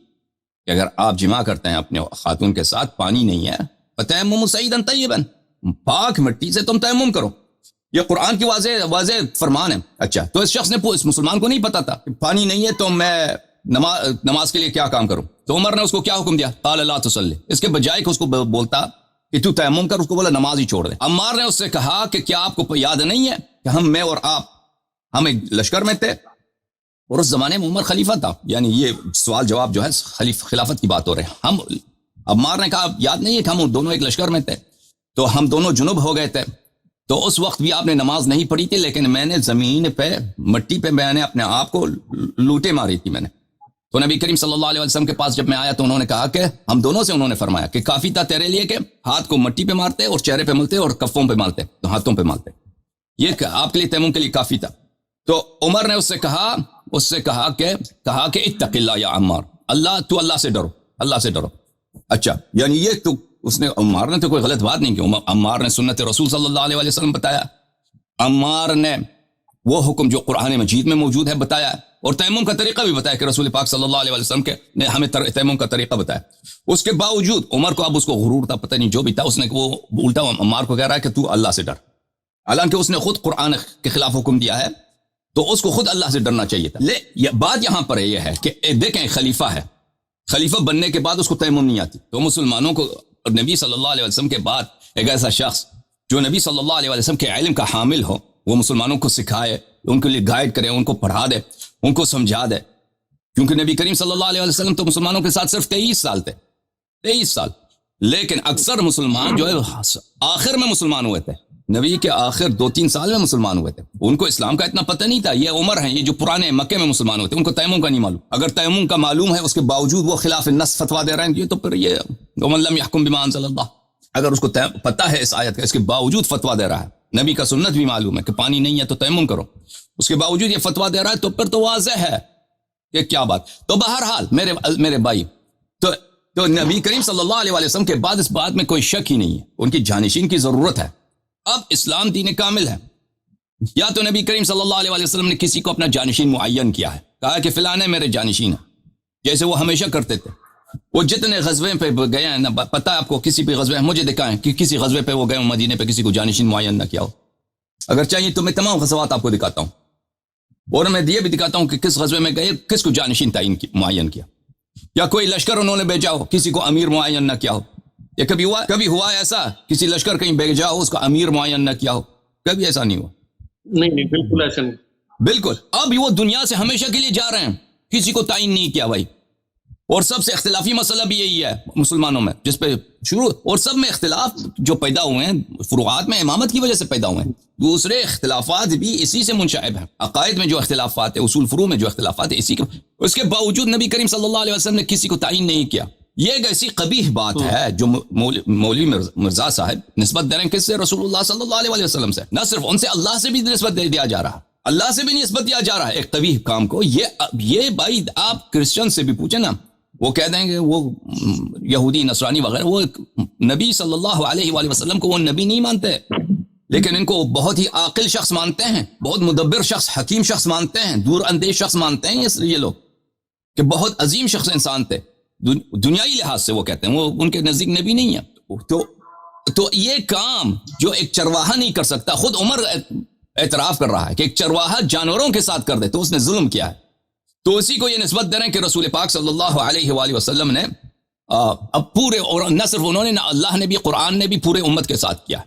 کہ اگر آپ جماع کرتے ہیں اپنے خاتون کے ساتھ، پانی نہیں ہے، فتیمموا صعیدا طیبا، پاک مٹی سے تم تیمم کرو. یہ قرآن کی واضح فرمان ہے. اچھا، تو اس شخص نے، اس مسلمان کو نہیں پتا تھا کہ پانی نہیں ہے تو میں نماز کے لیے کیا کام کروں. تو عمر نے اس کو کیا حکم دیا، قال لا تصلی، اس کے بجائے کہ اس کو بولتا کہ تو تیمم کر، اس کو بولا نماز ہی چھوڑ دے. عمار نے اس سے کہا کہ کیا آپ کو یاد نہیں ہے کہ میں اور آپ ہم ایک لشکر میں تھے، اور اس زمانے میں عمر خلیفہ تھا. یعنی یہ سوال جواب جو ہے خلافت کی بات ہو رہے ہیں. عمار نے کہا یاد نہیں ہے کہ ہم دونوں ایک لشکر میں تھے، تو ہم دونوں جنوب ہو گئے تھے، تو اس وقت بھی آپ نے نماز نہیں پڑھی تھی، لیکن میں نے زمین پہ مٹی پہ میں نے اپنے آپ کو لوٹے ماری تھی میں نے. تو نبی کریم صلی اللہ علیہ وسلم کے پاس جب میں آیا تو انہوں نے کہا کہ ہم دونوں سے انہوں نے فرمایا کہ کافی تھا تیرے لیے کہ ہاتھ کو مٹی پہ مارتے اور چہرے پہ ملتے اور کفوں پہ مالتے، تو ہاتھوں پہ مالتے، یہ آپ کے لیے تیمم کے لیے کافی تھا. تو عمر نے اس سے کہا کہ اتق اللہ یا عمار، اللہ سے ڈرو، اللہ سے ڈرو. اچھا، یعنی یہ تو اس نے عمار نے تو کوئی غلط بات نہیں کی. عمار نے سنت رسول صلی اللہ علیہ وسلم بتایا، عمار نے وہ حکم جو قرآن مجید میں موجود ہے بتایا، اور تیمم کا طریقہ بھی بتایا کہ رسول پاک صلی اللہ علیہ وسلم نے ہمیں تیمم کا طریقہ بتایا. اس کے باوجود عمر کو اب اس کو غرور تھا، پتہ نہیں جو بھی تھا، اس نے وہ الٹا عمار کو کہہ رہا ہے کہ تو اللہ سے ڈر، حالانکہ اس نے خود قرآن کے خلاف حکم دیا ہے، تو اس کو خود اللہ سے ڈرنا چاہیے تھا. بات یہاں پر یہ ہے کہ دیکھیں خلیفہ ہے، خلیفہ بننے کے بعد اس کو تیمم نہیں آتی، تو مسلمانوں کو نبی صلی اللہ علیہ وسلم کے بعد ایک ایسا شخص جو نبی صلی اللہ علیہ وسلم کے علم کا حامل ہو، وہ مسلمانوں کو سکھائے، ان کے لیے گائیڈ کرے، ان کو پڑھا دے، ان کو سمجھا دے. کیونکہ نبی کریم صلی اللہ علیہ وسلم تو مسلمانوں کے ساتھ صرف 23 سال تھے، 23 سال، لیکن اکثر مسلمان جو ہے آخر میں مسلمان ہوئے تھے، نبی کے آخر 2-3 سال میں مسلمان ہوئے تھے. ان کو اسلام کا اتنا پتہ نہیں تھا. یہ عمر ہیں، یہ جو پرانے مکے میں مسلمان ہوئے تھے، ان کو تیمم کا نہیں معلوم. اگر تیمم کا معلوم ہے اس کے باوجود وہ خلاف النص فتوا دے رہے ہیں، تو پھر یہ ومن لم يحكم بما انزل اللہ، اگر اس کو پتہ ہے اس آیت کا، اس کے باوجود فتوا دے رہا ہے، نبی کا سنت بھی معلوم ہے کہ پانی نہیں ہے تو تیمم کرو، اس کے باوجود یہ فتوا دے رہا ہے، تو پھر تو واضح ہے کہ کیا بات. تو بہرحال میرے بھائی، تو نبی کریم صلی اللہ علیہ وسلم کے بعد اس بات میں کوئی شک ہی نہیں ہے، ان کی جانشین کی ضرورت ہے. اب اسلام دین کامل ہے. یا تو نبی کریم صلی اللہ علیہ وسلم نے کسی کو اپنا جانشین معین کیا ہے، کہا کہ فلانے میرے جانشین ہیں، جیسے وہ ہمیشہ کرتے تھے. وہ جتنے غزوے پہ گئے ہیں، نہ پتہ آپ کو کسی بھی غزوے مجھے دکھائیں کہ کسی غزوے پہ وہ گئے ہوں مدینے پہ کسی کو جانشین معین نہ کیا ہو. اگر چاہیے تو میں تمام غزوات آپ کو دکھاتا ہوں، اور میں یہ بھی دکھاتا ہوں کہ کس غزوے میں گئے، کس کو جانشین معین کیا، یا کوئی لشکر انہوں نے بھیجا ہو کسی کو امیر معین نہ کیا ہو. یہ کبھی ہوا ایسا کسی لشکر کہیں بھیجا ہو اس کا امیر معین نہ کیا ہو؟ کبھی ایسا نہیں ہوا. نہیں بالکل ایسا نہیں. بالکل. اب وہ دنیا سے ہمیشہ کے لیے جا رہے ہیں، کسی کو تعین نہیں کیا بھائی. اور سب سے اختلافی مسئلہ بھی یہی ہے مسلمانوں میں، جس پہ شروع اور سب میں اختلاف جو پیدا ہوئے ہیں فروعات میں امامت کی وجہ سے پیدا ہوئے ہیں. دوسرے اختلافات بھی اسی سے منشعب ہیں، عقائد میں جو اختلافات ہیں، اصول فروع میں جو اختلافات ہیں، اسی کے اس کے باوجود نبی کریم صلی اللہ علیہ وسلم نے کسی کو تعین نہیں کیا. یہ ایک ایسی قبیح بات ہے جو مولوی مرزا صاحب نسبت دے رہے ہیں کس سے؟ رسول اللہ صلی اللہ علیہ وسلم سے. نہ صرف ان سے، اللہ سے بھی نسبت دے دیا جا رہا، اللہ سے بھی نسبت دیا جا رہا ہے ایک قبیح کام کو. یہ بھائی آپ کرسچن سے بھی پوچھیں نا، وہ کہہ دیں گے، وہ یہودی نصرانی وغیرہ، وہ نبی صلی اللہ علیہ وآلہ وسلم کو وہ نبی نہیں مانتے، لیکن ان کو بہت ہی عاقل شخص مانتے ہیں، بہت مدبر شخص، حکیم شخص مانتے ہیں، دور اندیش شخص مانتے ہیں. یہ لوگ کہ بہت عظیم شخص انسان تھے دنیائی لحاظ سے، وہ کہتے ہیں وہ ان کے نزدیک نبی نہیں ہے. تو یہ کام جو ایک چرواہا نہیں کر سکتا، خود عمر اعتراف کر رہا ہے کہ ایک چرواہا جانوروں کے ساتھ کر دے تو اس نے ظلم کیا ہے. تو اسی کو یہ نسبت دے رہے ہیں کہ رسول پاک صلی اللہ علیہ وآلہ وسلم نے اب پورے، اور نہ صرف انہوں نے، نہ اللہ نے بھی، قرآن نے بھی پورے امت کے ساتھ کیا.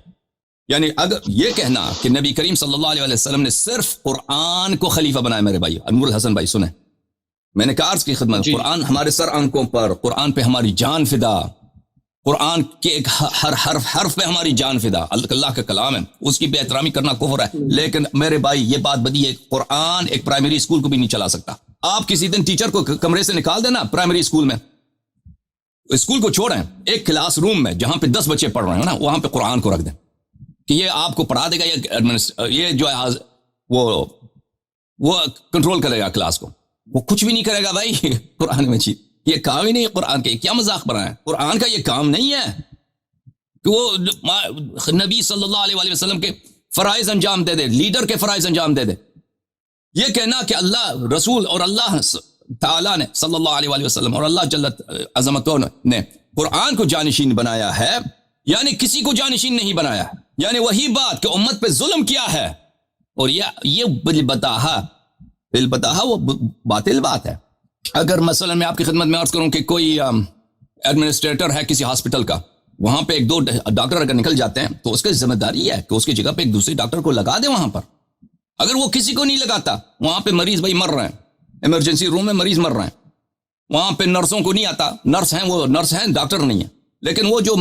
یعنی اگر یہ کہنا کہ نبی کریم صلی اللہ علیہ وسلم نے صرف قرآن کو خلیفہ بنایا، میرے بھائی انور الحسن بھائی سنیں، میں نے کہا عرض کی خدمت، قرآن ہمارے سر آنکھوں پر، قرآن پہ ہماری جان فدا، قرآن کے ایک ہر حرف پہ ہماری جان فدا. اللہ کا کلام ہے، اس کی بے احترامی کرنا کفر ہے. لیکن میرے بھائی یہ بات بدی ہے، قرآن ایک پرائمری اسکول کو بھی نہیں چلا سکتا. آپ کسی دن ٹیچر کو کمرے سے نکال دینا پرائمری اسکول میں، اسکول کو چھوڑیں، ایک کلاس روم میں جہاں پہ 10 بچے پڑھ رہے ہیں نا، وہاں پہ قرآن کو رکھ دیں کہ یہ آپ کو پڑھا دے گا، یہ جو ہے وہ کنٹرول کرے گا کلاس کو. وہ کچھ بھی نہیں کرے گا بھائی. قرآن میں یہ کام ہی نہیں ہے، قرآن کے کیا مذاق بنا ہے، قرآن کا یہ کام نہیں ہے کہ وہ نبی صلی اللہ علیہ وآلہ وسلم کے فرائض انجام دے دے، لیڈر کے فرائض انجام دے دے. یہ کہنا کہ اللہ رسول اور اللہ تعالیٰ نے صلی اللہ علیہ وآلہ وسلم اور اللہ جل عظمتوں نے قرآن کو جانشین بنایا ہے، یعنی کسی کو جانشین نہیں بنایا ہے. یعنی وہی بات کہ امت پہ ظلم کیا ہے، اور یہ بالبتاہا وہ باطل بات ہے. اگر مثلا میں آپ کی خدمت میں عرض کروں کہ کوئی ایڈمنسٹریٹر ہے کسی ہاسپٹل کا، وہاں پہ 1-2 ڈاکٹر اگر نکل جاتے ہیں تو اس کی ذمہ داری ہے کہ اس کی جگہ پہ ایک دوسرے ڈاکٹر کو لگا دے وہاں پر. اگر وہ کسی کو نہیں لگاتا، وہاں پہ مریض بھائی مر رہے ہیں، ایمرجنسی روم میں مریض مر رہے ہیں، وہاں پہ نرسوں کو نہیں آتا، نرس ہیں، وہ نرس ہیں، ڈاکٹر نہیں ہیں، لیکن وہ جو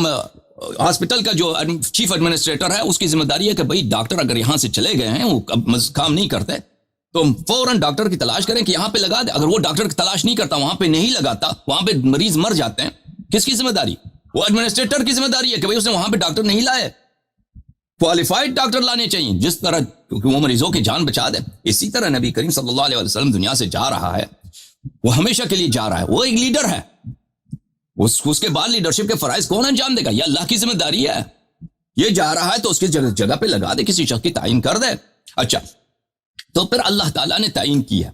ہاسپٹل کا جو چیف ایڈمنسٹریٹر ہے اس کی ذمہ داری ہے کہ بھئی ڈاکٹر اگر یہاں سے چلے گئے ہیں وہ کام نہیں کرتے تو فوراً ڈاکٹر کی تلاش کریں کہ یہاں پہ لگا دے. اگر وہ ڈاکٹر کی تلاش نہیں کرتا, وہاں پہ نہیں لگاتا, وہاں پہ مریض مر جاتے ہیں, کس کی ذمہ داری؟ وہ ایڈمنسٹریٹر کی ذمہ داری ہے کہ بھئی اس نے وہاں پہ ڈاکٹر نہیں لائے. کوالیفائڈ ڈاکٹر لانے چاہیے جس طرح کیونکہ وہ مریضوں کی جان بچا دے. اسی طرح نبی کریم صلی اللہ علیہ وسلم دنیا سے جا رہا ہے, وہ ہمیشہ کے لیے جا رہا ہے, وہ ایک لیڈر ہے. اس کے بعد لیڈرشپ کے فرائض کون انجام دے گا؟ یہ اللہ کی ذمہ داری ہے. یہ جا رہا ہے تو اس کی جگہ پہ لگا دے, کسی شخص کی تعین کر دے. اچھا, تو پھر اللہ تعالیٰ نے تعین کیا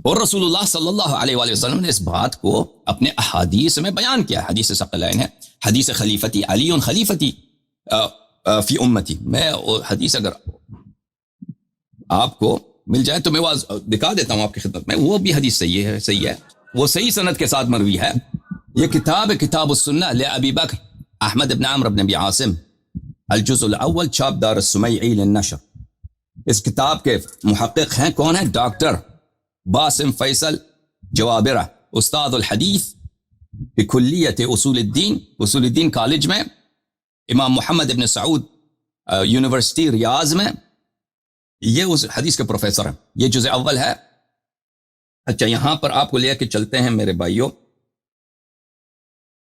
اور رسول اللہ صلی اللہ علیہ وآلہ وسلم نے اس بات کو اپنے احادیث میں بیان کیا. حدیث ثقلین ہے, حدیث خلیفتی علی خلیفتی فی امتی. میں حدیث اگر آپ کو مل جائے تو میں وہ دکھا دیتا ہوں آپ کی خدمت میں. وہ بھی حدیث صحیح ہے, وہ صحیح سند کے ساتھ مروی ہے. یہ کتاب السنہ لأبی بکر احمد بن عمرو بن ابی عاصم الجزء الاول چھاپ دار السمیعی للنشر. اس کتاب کے محقق ہیں کون ہیں؟ ڈاکٹر باسم فیصل جوابرہ, استاد الحدیث بکلیت اصول الدین کالج میں, امام محمد ابن سعود یونیورسٹی ریاض میں. یہ اس حدیث کے پروفیسر ہیں. یہ جزء اول ہے. اچھا, یہاں پر آپ کو لے کے چلتے ہیں میرے بھائیوں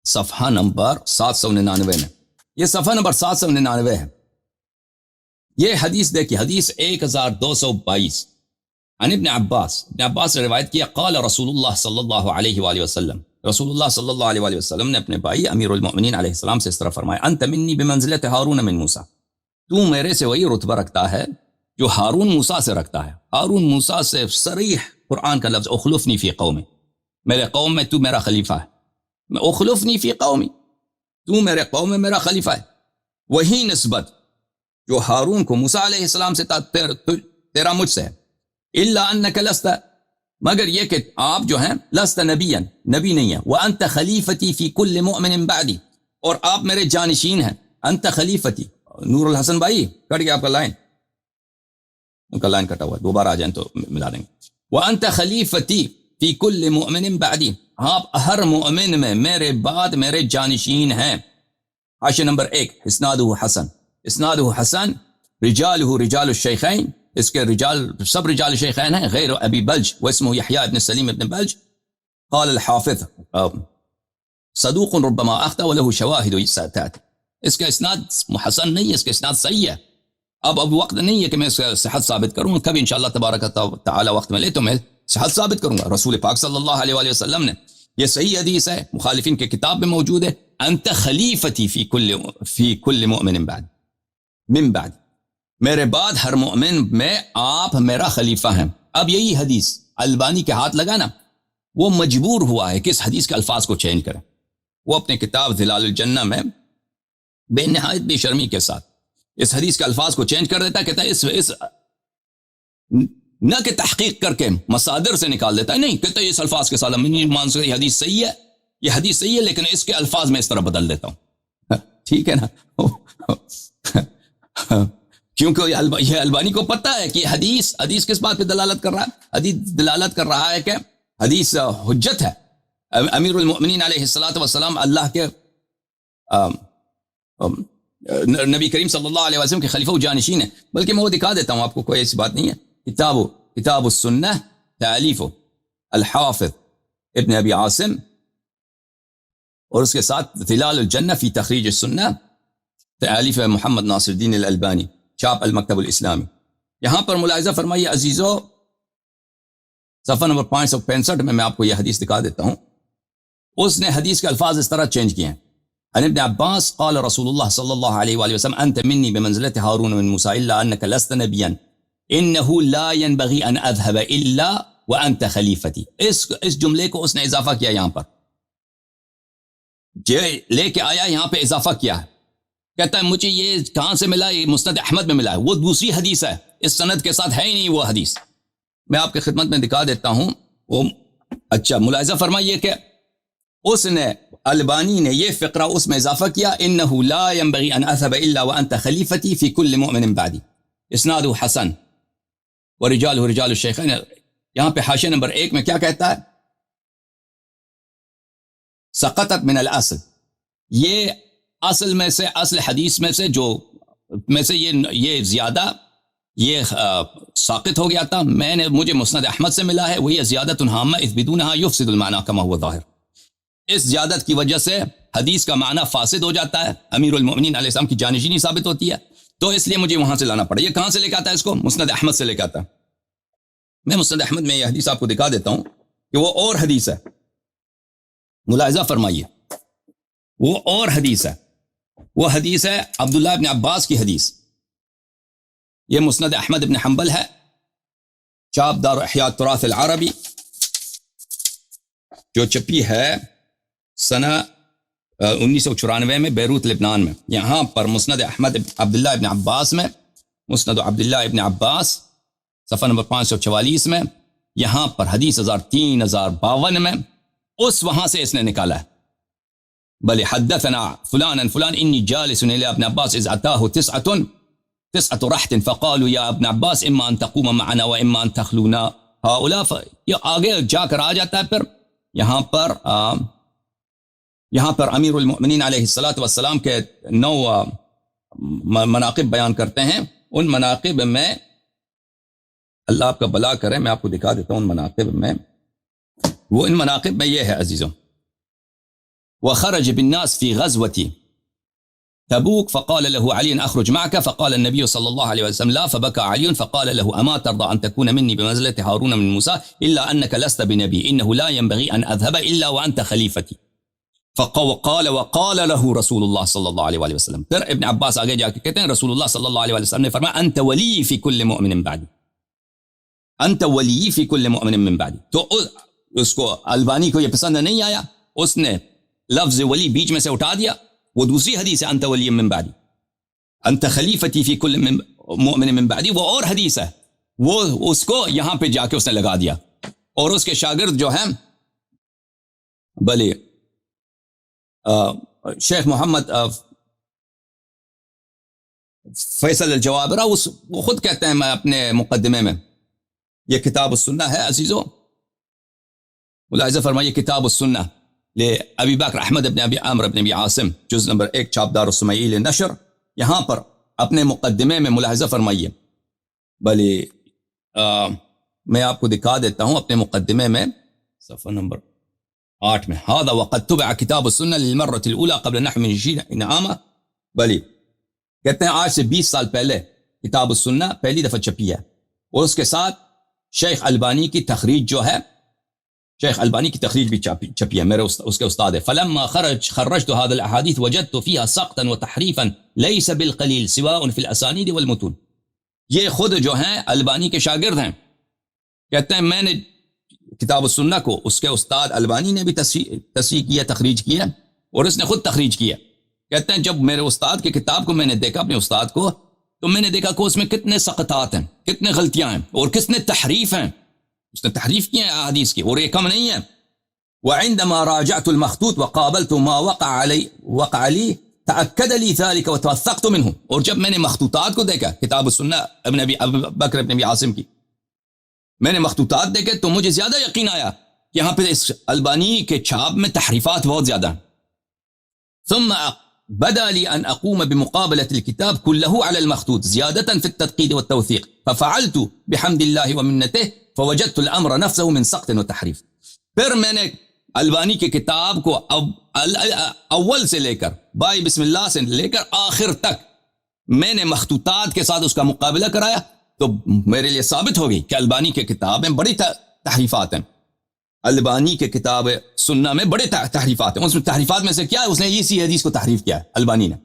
صفحہ نمبر 799 میں. یہ صفحہ نمبر 799 ہے. یہ حدیث دیکھیے, حدیث 1222 عن ابن عباس نے روایت کیا, قال رسول اللہ صلی اللہ علیہ وآلہ وسلم, رسول اللہ صلی اللہ علیہ وآلہ وسلم نے اپنے بھائی امیر المؤمنین علیہ السلام سے اس طرح فرمایا, انت منی بمنزلت ہارون من موسیٰ, تو میرے سے وہی رتبہ رکھتا ہے جو ہارون موسیٰ سے رکھتا ہے. ہارون موسیٰ سے صریح قرآن کا لفظ اخلفنی فی قومی, میرے قوم میں تو میرا خلیفہ ہے. اخلفنی فی قومی, تو میرے قوم میں میرا خلیفہ ہے. وہی نسبت جو ہارون کو موسیٰ علیہ السلام سے تیرا مجھ سے ہے. الا انک لست, مگر یہ کہ آپ جو ہیں لست نبیا, نبی نہیں ہے. وانت خلیفتی فی کل مؤمن بعدی, اور آپ میرے جانشین ہیں. انت خلیفتی, نور الحسن بھائی کٹ گیا آپ کا لائن, ان کا لائن کٹا ہوا, دوبارہ آ جائیں تو ملا دیں گے. وانت خلیفتی فی کل مؤمن بعدی, آپ ہر مؤمن میں میرے بعد میرے جانشین ہیں. حاشیہ نمبر 1, اسنادہ حسن رجالہ رجال الشیخین, اس کے رجال سب رجال الشیخین ہیں, غیر ابی بلج واسمہ یحییٰ ابن سلیم ابن بلج. قال الحافظ صدوق ربما اخطأ وله شواہد ساتات. اس کا اسناد حسن نہیں ہے, اس کا اسناد صحیح ہے. اب وقت نہیں ہے کہ میں اس کا صحت ثابت کروں, کبھی انشاءاللہ تبارک تعالی وقت ملے تو میں صحت ثابت کروں گا. رسول پاک صلی اللہ علیہ وآلہ وسلم نے, یہ صحیح حدیث ہے, مخالفین کے کتاب میں موجود ہے, انت خلیفتی فی کل مؤمن بعد من بعد, میرے بعد ہر مؤمن میں آپ میرا خلیفہ ہیں. اب یہی حدیث البانی کے ہاتھ لگا نا, وہ مجبور ہوا ہے کہ اس حدیث کے الفاظ کو چینج کرے. وہ اپنے کتاب ظلال الجنہ میں بے نہایت بے شرمی کے ساتھ اس حدیث کے الفاظ کو چینج کر دیتا ہے. کہتا ہے اس نہ کہ تحقیق کر کے مصادر سے نکال دیتا ہے, نہیں, کہتا ہے اس الفاظ کے ساتھ میں مان سکتا, یہ حدیث صحیح ہے, یہ حدیث صحیح ہے, لیکن اس کے الفاظ میں اس طرح بدل دیتا ہوں. ٹھیک ہے نا, کیونکہ یہ البانی کو پتہ ہے کہ حدیث کس بات پہ دلالت کر رہا ہے. حدیث دلالت کر رہا ہے کہ حدیث حجت ہے. امیر المؤمنین علیہ الصلوۃ والسلام اللہ کے نبی کریم صلی اللہ علیہ وسلم کے خلیفہ و جانشین ہیں. بلکہ میں وہ دکھا دیتا ہوں آپ کو, کوئی ایسی بات نہیں ہے. کتاب السنہ تالیف الحافظ ابن ابی عاصم, اور اس کے ساتھ ظلال الجنہ فی تخریج السنہ تالیف محمد ناصر الدین الالبانی, چھاپ المکتب الاسلامی. یہاں پر ملاحظہ فرمائیے عزیزو, صفحہ نمبر 565 میں آپ کو یہ حدیث دکھا دیتا ہوں. اس نے حدیث کے الفاظ اس طرح چینج کیے ہیں. عن ابن عباس قال رسول اللہ صلی اللہ علیہ وآلہ وسلم انت منی بمنزلت ہارون من موسیٰ الا انک لست نبیا انه لا ينبغي ان اذهب الا وانت خلیفتی. اس جملے کو اس نے اضافہ کیا, یہاں پر لے کے آیا, یہاں پہ اضافہ کیا ہے. کہتا ہے مجھے یہ کہاں سے ملا, یہ مسند احمد میں ملا ہے, وہ دوسری حدیث ہے, اس سند کے ساتھ ہے ہی نہیں وہ حدیث. میں آپ کی خدمت میں دکھا دیتا ہوں وہ. اچھا, ملاحظہ فرمائیے کہ اس نے البانی نے یہ فقرہ اس میں اضافہ کیا, انه لا ينبغي ان اذهب الا وانت خلیفتی فی کل مؤمن بعدی, اسناد حسن ورجاله رجال الشیخین. یہاں پہ حاشیہ نمبر 1 میں کیا کہتا ہے, سقطت من الاصل, یہ اصل حدیث میں سے یہ زیادہ یہ ساقط ہو گیا تھا. مجھے مسند احمد سے ملا ہے, وہی زیادت ہامہ اذ بدونہا یفسد المعنی کما ہوا ظاہر. اس زیادت کی وجہ سے حدیث کا معنی فاسد ہو جاتا ہے, امیر المؤمنین علیہ السلام کی جانشینی ثابت ہوتی ہے, تو اس لیے مجھے وہاں سے لانا پڑا. یہ کہاں سے لے کے آتا ہے اس کو؟ مسند احمد سے لے کے آتا ہے. میں مسند احمد میں یہ حدیث آپ کو دکھا دیتا ہوں کہ وہ اور حدیث ہے, ملاحظہ فرمائیے, وہ اور حدیث ہے. وہ حدیث ہے عبداللہ ابن عباس کی حدیث. یہ مسند احمد ابن حنبل ہے, چاپ دار احیاء التراث العربی, جو چھپی ہے سنہ 1994 میں بیروت لبنان میں. یہاں پر مسند احمد عبداللہ ابن عباس میں, مسند عبداللہ ابن عباس صفحہ نمبر 544 میں, یہاں پر حدیث 3052 میں, اس وہاں سے اس نے نکالا ہے. بل حدثنا فلان فلان انی جالس الى ابن عباس اذ اتاه تسعة رحت فقالوا يا ابن عباس اما ان تقوم معنا واما ان تخلونا هؤلاء. یہ آگے جا کر آ جاتا ہے. پھر یہاں پر امیر المؤمنین علیہ الصلوۃ والسلام کے 9 مناقب بیان کرتے ہیں. ان مناقب میں اللہ آپ کا بلا کرے, میں آپ کو دکھا دیتا ہوں ان مناقب میں. وہ ان مناقب میں یہ ہے عزیزوں, وخرج بالناس في غزوة تبوك فقال له علي أخرج معك فقال النبي صلى الله عليه وسلم لا فبكى علي فقال له أما ترضى أن تكون مني بمنزلة هارون من موسى إلا أنك لست بنبي إنه لا ينبغي أن أذهب إلا وأنت خليفتي. وقال له رسول الله صلى الله عليه وسلم. پھر ابن عباس آگے جا کے کہتے ہیں رسول اللہ صلی اللہ علیہ وسلم نے فرمایا أنت ولي في كل مؤمن بعدي, أنت ولي في كل مؤمن من بعدي. تو اس کو البانی کو یہ پسند نہیں آیا, اس نے لفظ ولی بیچ میں سے اٹھا دیا. وہ دوسری حدیث ہے انت ولی من بعدی, انت خلیفتی فی کل مؤمن من بعدی, وہ اور حدیث ہے. وہ اس کو یہاں پہ جا کے اس نے لگا دیا. اور اس کے شاگرد جو ہیں بلے شیخ محمد فیصل الجوابرہ, وہ خود کہتے ہیں میں اپنے مقدمے میں, یہ کتاب السنہ ہے عزیزو, ملاحظہ فرمائیے کتاب السنہ ابی بکر احمد ابن ابی عامر ابن ابی عاصم, جز نمبر 1, چاپ دار السمعیل نشر. یہاں پر اپنے مقدمے میں ملاحظہ فرمائیے, بلی میں آپ کو دکھا دیتا ہوں اپنے مقدمے میں صفحہ نمبر 8 میں, هذا وقد طبع کتاب السنہ للمرة الاولى قبل نحو من 20 عاما. بلی کہتے ہیں آج سے 20 سال پہلے کتاب السنہ پہلی دفعہ چھپی ہے, اور اس کے ساتھ شیخ البانی کی تخریج جو ہے, شیخ البانی کی تخریج بھی چھپی ہے, میرے اس کے استاد ہے. فلما خرجت هذا الاحاديث وجدت فيها سقطا وتحريفا ليس بالقليل سواء في الاسانید والمتون. یہ خود جو ہیں البانی کے شاگرد ہیں, کہتے ہیں میں نے کتاب السنہ کو اس کے استاد البانی نے بھی تصحیح کیا, تخریج کیا, اور اس نے خود تخریج کیا. کہتے ہیں جب میرے استاد کی کتاب کو میں نے دیکھا, اپنے استاد کو, تو میں نے دیکھا کہ اس میں کتنے سقطات ہیں, کتنے غلطیاں ہیں, اور کتنے تحریف ہیں. اس نے تحریف کیا ہے احادیث کی, اور یہ کم نہیں ہے. وعندما راجعت المخطوط وقابلت ما وقع لي تأكد لي ذلك وتوثقت منه. اور جب میں نے مخطوطات کو دیکھا, کتاب السنہ ابن ابی بکر ابن ابی عاصم کی, میں نے مخطوطات دیکھے تو مجھے زیادہ یقین آیا کہ یہاں پہ اس البانی کے چھاپ میں تحریفات بہت زیادہ ہیں. ثم بدا لي أن أقوم بمقابلة الكتاب كله على المخطوط زيادة في التدقيق والتوثيق ففعلت بحمد الله ومنته فوجدت الامر نفسه من سقط وتحریف. پھر میں نے البانی کی کتاب کو اول سے لے کر بائی بسم اللہ سے لے کر آخر تک میں نے مخطوطات کے ساتھ اس کا مقابلہ کرایا, تو میرے لیے ثابت ہو گئی کہ البانی کی کتاب میں بڑی تحریفات ہیں. البانی کے کتاب سنہ میں بڑے تحریفات ہیں. اس میں تحریفات میں سے کیا ہے, اس نے اسی حدیث کو تحریف کیا ہے البانی نے.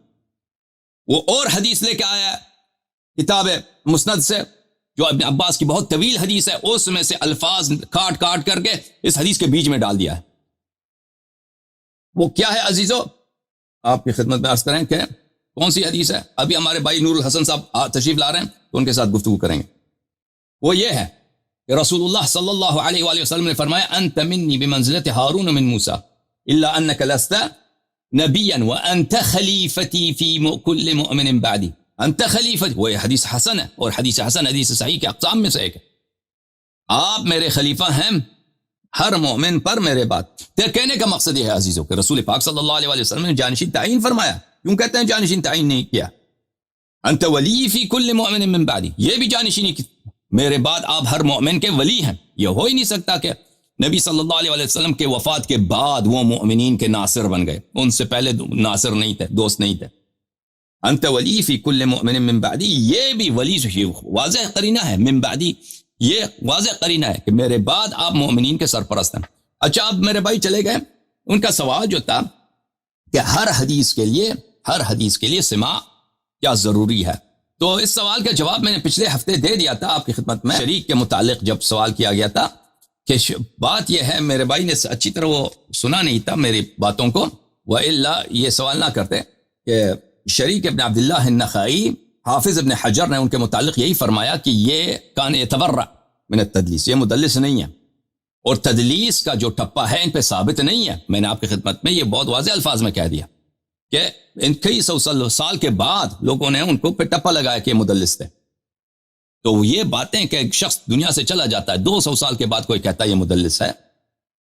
وہ اور حدیث لے کے آیا ہے کتاب مسند سے, جو ابن عباس کی بہت طویل حدیث ہے, اس میں سے الفاظ کاٹ کر کے اس حدیث کے بیچ میں ڈال دیا ہے. وہ کیا ہے عزیزو, آپ کی خدمت میں عرض کریں کہ کون سی حدیث ہے. ابھی ہمارے بھائی نور الحسن صاحب تشریف لا رہے ہیں, تو ان کے ساتھ گفتگو کریں گے. وہ یہ ہے کہ رسول اللہ صلی اللہ علیہ وآلہ وسلم نے فرمایا انت منی بمنزلت ہارون من موسیٰ الا انک لست نبیا وانت خلیفتی فی کل مؤمن بعدی. انت خلیفت, وہ حدیث حسن ہے, اور حدیث حسن حدیث صحیح کے اقسام میں سے ایک ہے. آپ میرے خلیفہ ہیں ہر مومن پر میرے بعد. تو کہنے کا مقصد یہ ہے عزیزوں کہ رسول پاک صلی اللہ علیہ وسلم نے جانشین تعین فرمایا کیوں کہتے ہیں جانشین تعین نہیں کیا؟ انت ولی فی کل مؤمن من بعدی، یہ بھی جانشینی کی میرے بعد آپ ہر مومن کے ولی ہیں. یہ ہو ہی نہیں سکتا کہ نبی صلی اللہ علیہ وسلم کے وفات کے بعد وہ مومنین کے ناصر بن گئے، ان سے پہلے ناصر نہیں تھے، دوست نہیں تھے. انت ولی فی کل مؤمن من بعدی، یہ بھی ولی سے واضح قرینہ ہے. من بعدی یہ واضح قرینہ ہے کہ میرے بعد آپ مومنین کے سرپرست ہیں. اچھا اب میرے بھائی چلے گئے، ان کا سوال جو تھا کہ ہر حدیث کے لیے سماع کیا ضروری ہے. تو اس سوال کا جواب میں نے پچھلے ہفتے دے دیا تھا آپ کی خدمت میں. شریک کے متعلق جب سوال کیا گیا تھا کہ بات یہ ہے، میرے بھائی نے اچھی طرح وہ سنا نہیں تھا میری باتوں کو، وَإِلَّا یہ سوال نہ کرتے کہ شریک ابن عبداللہ النخعی، حافظ ابن حجر نے ان کے متعلق یہی فرمایا کہ یہ کان یتورع من التدلیس، یہ مدلس نہیں ہے، اور تدلیس کا جو ٹپا ہے ان پہ ثابت نہیں ہے. میں نے آپ کی خدمت میں یہ بہت واضح الفاظ میں کہہ دیا کہ ان کئی سو سال کے بعد لوگوں نے ان کو پہ ٹپا لگایا کہ مدلس تھے. تو یہ باتیں کہ ایک شخص دنیا سے چلا جاتا ہے 200 سال کے بعد کوئی کہتا ہے یہ مدلس ہے،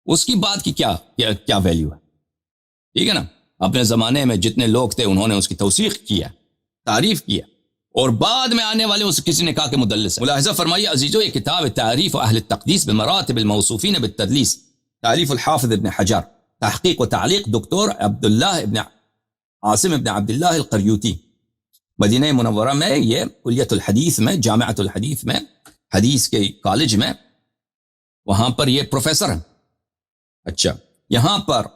اس کی بات کی کیا ویلیو ہے؟ ٹھیک ہے نا. اپنے زمانے میں جتنے لوگ تھے انہوں نے اس کی توثیق کیا، تعریف کیا، اور بعد میں آنے والے اس کسی نے کہا کہ مدلس ہے. ملاحظہ فرمائیے عزیزو، یہ کتاب تعریف اہل التقدیس بمراتب الموصوفین بالتدلیس، تعریف الحافظ ابن حجر، تحقیق و تعلیق دکتور عبداللہ ابن عاصم ابن عبداللہ القریوطی، مدینہ منورہ میں، یہ کلیت الحدیث میں، جامعۃ الحدیث میں، حدیث کے کالج میں، وہاں پر یہ پروفیسر ہیں. اچھا یہاں پر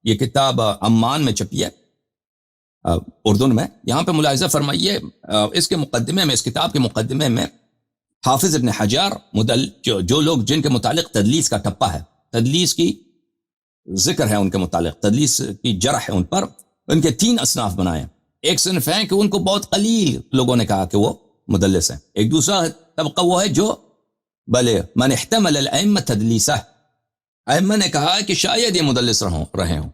یہ کتاب عمان میں چھپی ہے، اردن میں. یہاں پہ ملاحظہ فرمائیے اس کے مقدمے میں، اس کتاب کے مقدمے میں حافظ ابن حجر جو لوگ جن کے متعلق تدلیس کا ٹپا ہے، تدلیس کی ذکر ہے ان کے متعلق، تدلیس کی جرح ہے ان پر، ان کے 3 اصناف بنائے. ایک صنف ہے کہ ان کو بہت قلیل لوگوں نے کہا کہ وہ مدلس ہیں. ایک دوسرا طبقہ وہ ہے جو بلے من احتمل الائمہ تدلیسہ، ائمہ نے کہا کہ شاید یہ مدلس رہے ہوں.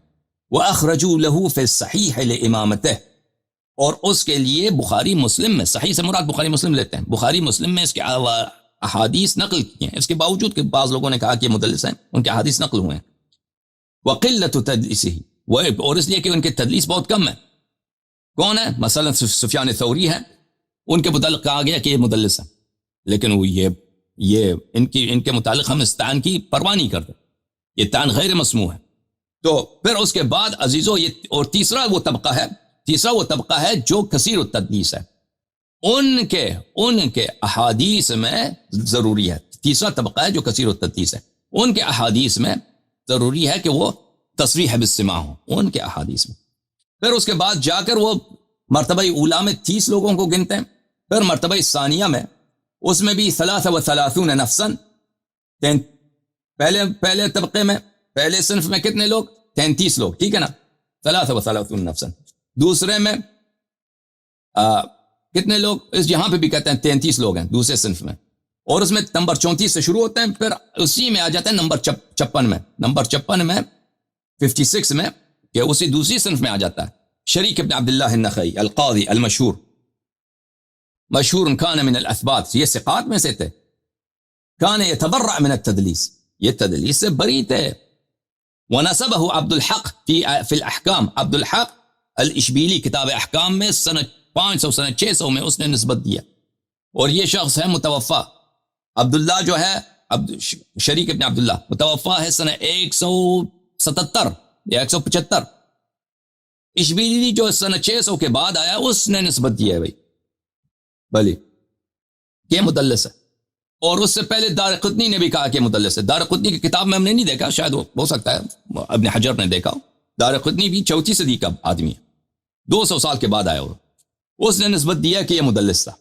وَأَخْرَجُوا لَهُ فِي الصَّحِيحِ لِإِمَامَتِهِ، اور اس کے لیے بخاری مسلم میں، صحیح سے مراد بخاری مسلم لیتے ہیں، بخاری مسلم میں اس کے احادیث نقل کی ہیں، اس کے باوجود کہ بعض لوگوں نے کہا کہ یہ مدلس ہیں، ان کے احادیث نقل ہوئے ہیں. وَقِلَّةُ تَدْلِيسِهِ، اور اس لیے کہ ان کے تدلیس بہت کم ہے. کون ہے؟ مثلا سفیان ثوری ہے، ان کے متعلق کہا گیا کہ یہ مدلس ہے، لیکن وہ یہ ان کے متعلق ہم اس تعین کی پرواہ نہیں کرتے، یہ تعین غیر مسموع ہے. تو پھر اس کے بعد عزیزو یہ اور تیسرا وہ طبقہ ہے جو کثیر التدلیس ہے، ان کے احادیث میں ضروری ہے. تیسرا طبقہ ہے جو کثیر التدلیس ہے، ان کے احادیث میں ضروری ہے کہ وہ تصریح بالسماع ہوں ان کے احادیث میں. پھر اس کے بعد جا کر وہ مرتبہ اولا میں 30 لوگوں کو گنتے ہیں، پھر مرتبہ ثانیہ میں اس میں بھی 33 نفسا، پہلے طبقے میں، پہلے صنف میں کتنے لوگ؟ 33 لوگ، ٹھیک ہے نا، 33 نفسا. دوسرے میں کتنے لوگ؟ یہاں پہ بھی کہتے ہیں 33 لوگ ہیں دوسرے صنف میں، اور اس میں نمبر 34 سے شروع ہوتے ہیں، پھر اسی میں آ جاتے ہیں نمبر 56 میں، نمبر 56 میں 56 میں کہ اسی دوسری صنف میں آ جاتا ہے شریک ابن عبداللہ النخعی القاضی المشہور، مشہور کان من الاثبات، یہ ثقات میں سے تھے. کان یتبرع من التدلیس، یہ تدلیس سے بری تھے. ونسبہ عبد الحق فی الاحکام، عبد الحق الاشبیلی کتاب احکام میں سنہ 500 سنہ 600 میں اس نے نسبت دیا، اور یہ شخص ہے متوفا، عبداللہ جو ہے شریک ابن عبداللہ متوفا ہے سنہ 177 یا 175. اشبیلی جو سنہ 600 کے بعد آیا اس نے نسبت دیا ہے بھائی بلی کہ مدلس ہے. اور اس سے پہلے دارقطنی نے بھی کہا کہ مدلس ہے. دارقطنی کی کتاب میں ہم نے نہیں دیکھا، شاید وہ ہو سکتا ہے ابن حجر نے دیکھا. دارقطنی بھی 4 صدی کا آدمی ہے، 200 سال کے بعد آیا ہو، اس نے نسبت دیا کہ یہ مدلس تھا.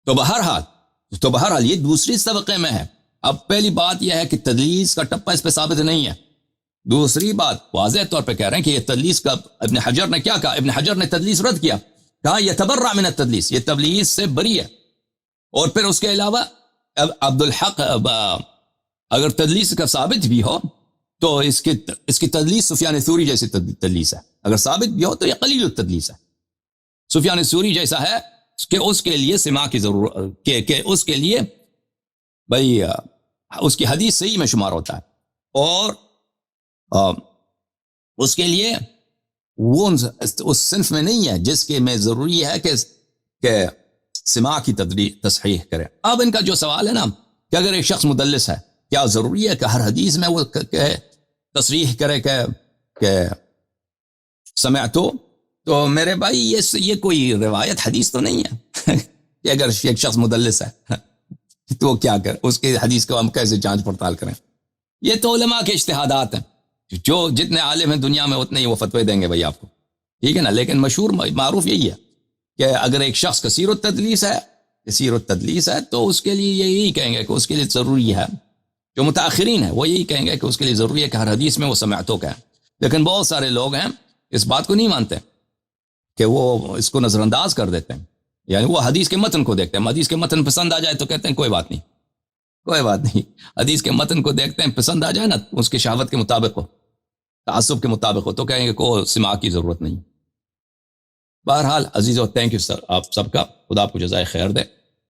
تو بہرحال یہ دوسری طبقے میں ہے. اب پہلی بات یہ ہے کہ تدلیس کا ٹپا اس پہ ثابت نہیں ہے. دوسری بات واضح طور پہ کہہ رہے ہیں کہ یہ تدلیس کا ابن حجر نے کیا کہا؟ ابن حجر نے تدلیس رد کیا، کہا یتبرع من التدلیس، یہ تدلیس سے بری ہے. اور پھر اس کے علاوہ عبد الحق اگر تدلیس کا ثابت بھی ہو تو اس کی تدلیس سفیان ثوری جیسی تدلیس ہے. اگر ثابت بھی ہو تو یہ قلیل التدلیس ہے، سفیان ثوری جیسا ہے کہ اس کے لیے سماع کی ضرورت کہ اس کے لیے بھائی اس کی حدیث صحیح میں شمار ہوتا ہے، اور اس کے لیے وہ اس صنف میں نہیں ہے جس کے میں ضروری ہے کہ سماع کی تصحیح کرے. اب ان کا جو سوال ہے نا کہ اگر ایک شخص مدلس ہے کیا ضروری ہے کہ ہر حدیث میں وہ تصریح کرے کہ سمعتو؟ تو میرے بھائی یہ کوئی روایت حدیث تو نہیں ہے کہ اگر ایک شخص مدلس ہے تو وہ کیا کرے, اس کے حدیث کو ہم کیسے جانچ پڑتال کریں؟ یہ تو علماء کے اجتہادات ہیں, جو جتنے عالم ہیں دنیا میں اتنے ہی وہ فتوے دیں گے بھائی آپ کو, ٹھیک ہے نا. لیکن مشہور معروف یہی ہے کہ اگر ایک شخص کثیر التدلیس ہے تو اس کے لیے یہی کہیں گے کہ اس کے لیے ضروری ہے, جو متاخرین ہیں وہ یہی کہیں گے کہ اس کے لیے ضروری ہے کہ ہر حدیث میں وہ سمعتو کا ہے. لیکن بہت سارے لوگ ہیں اس بات کو نہیں مانتے کہ وہ اس کو نظر انداز کر دیتے ہیں, یعنی وہ حدیث کے متن کو دیکھتے ہیں, حدیث کے متن پسند آ جائے تو کہتے ہیں کوئی بات نہیں, حدیث کے متن کو دیکھتے ہیں, پسند آ جائے نا اس کے شہوت کے مطابق ہو, تعصب کے مطابق ہو, تو کہیں گے کو سماع کی ضرورت نہیں. بہرحال عزیزو, تھینک یو سر آپ سب کا, خدا آپ کو جزائے خیر دے.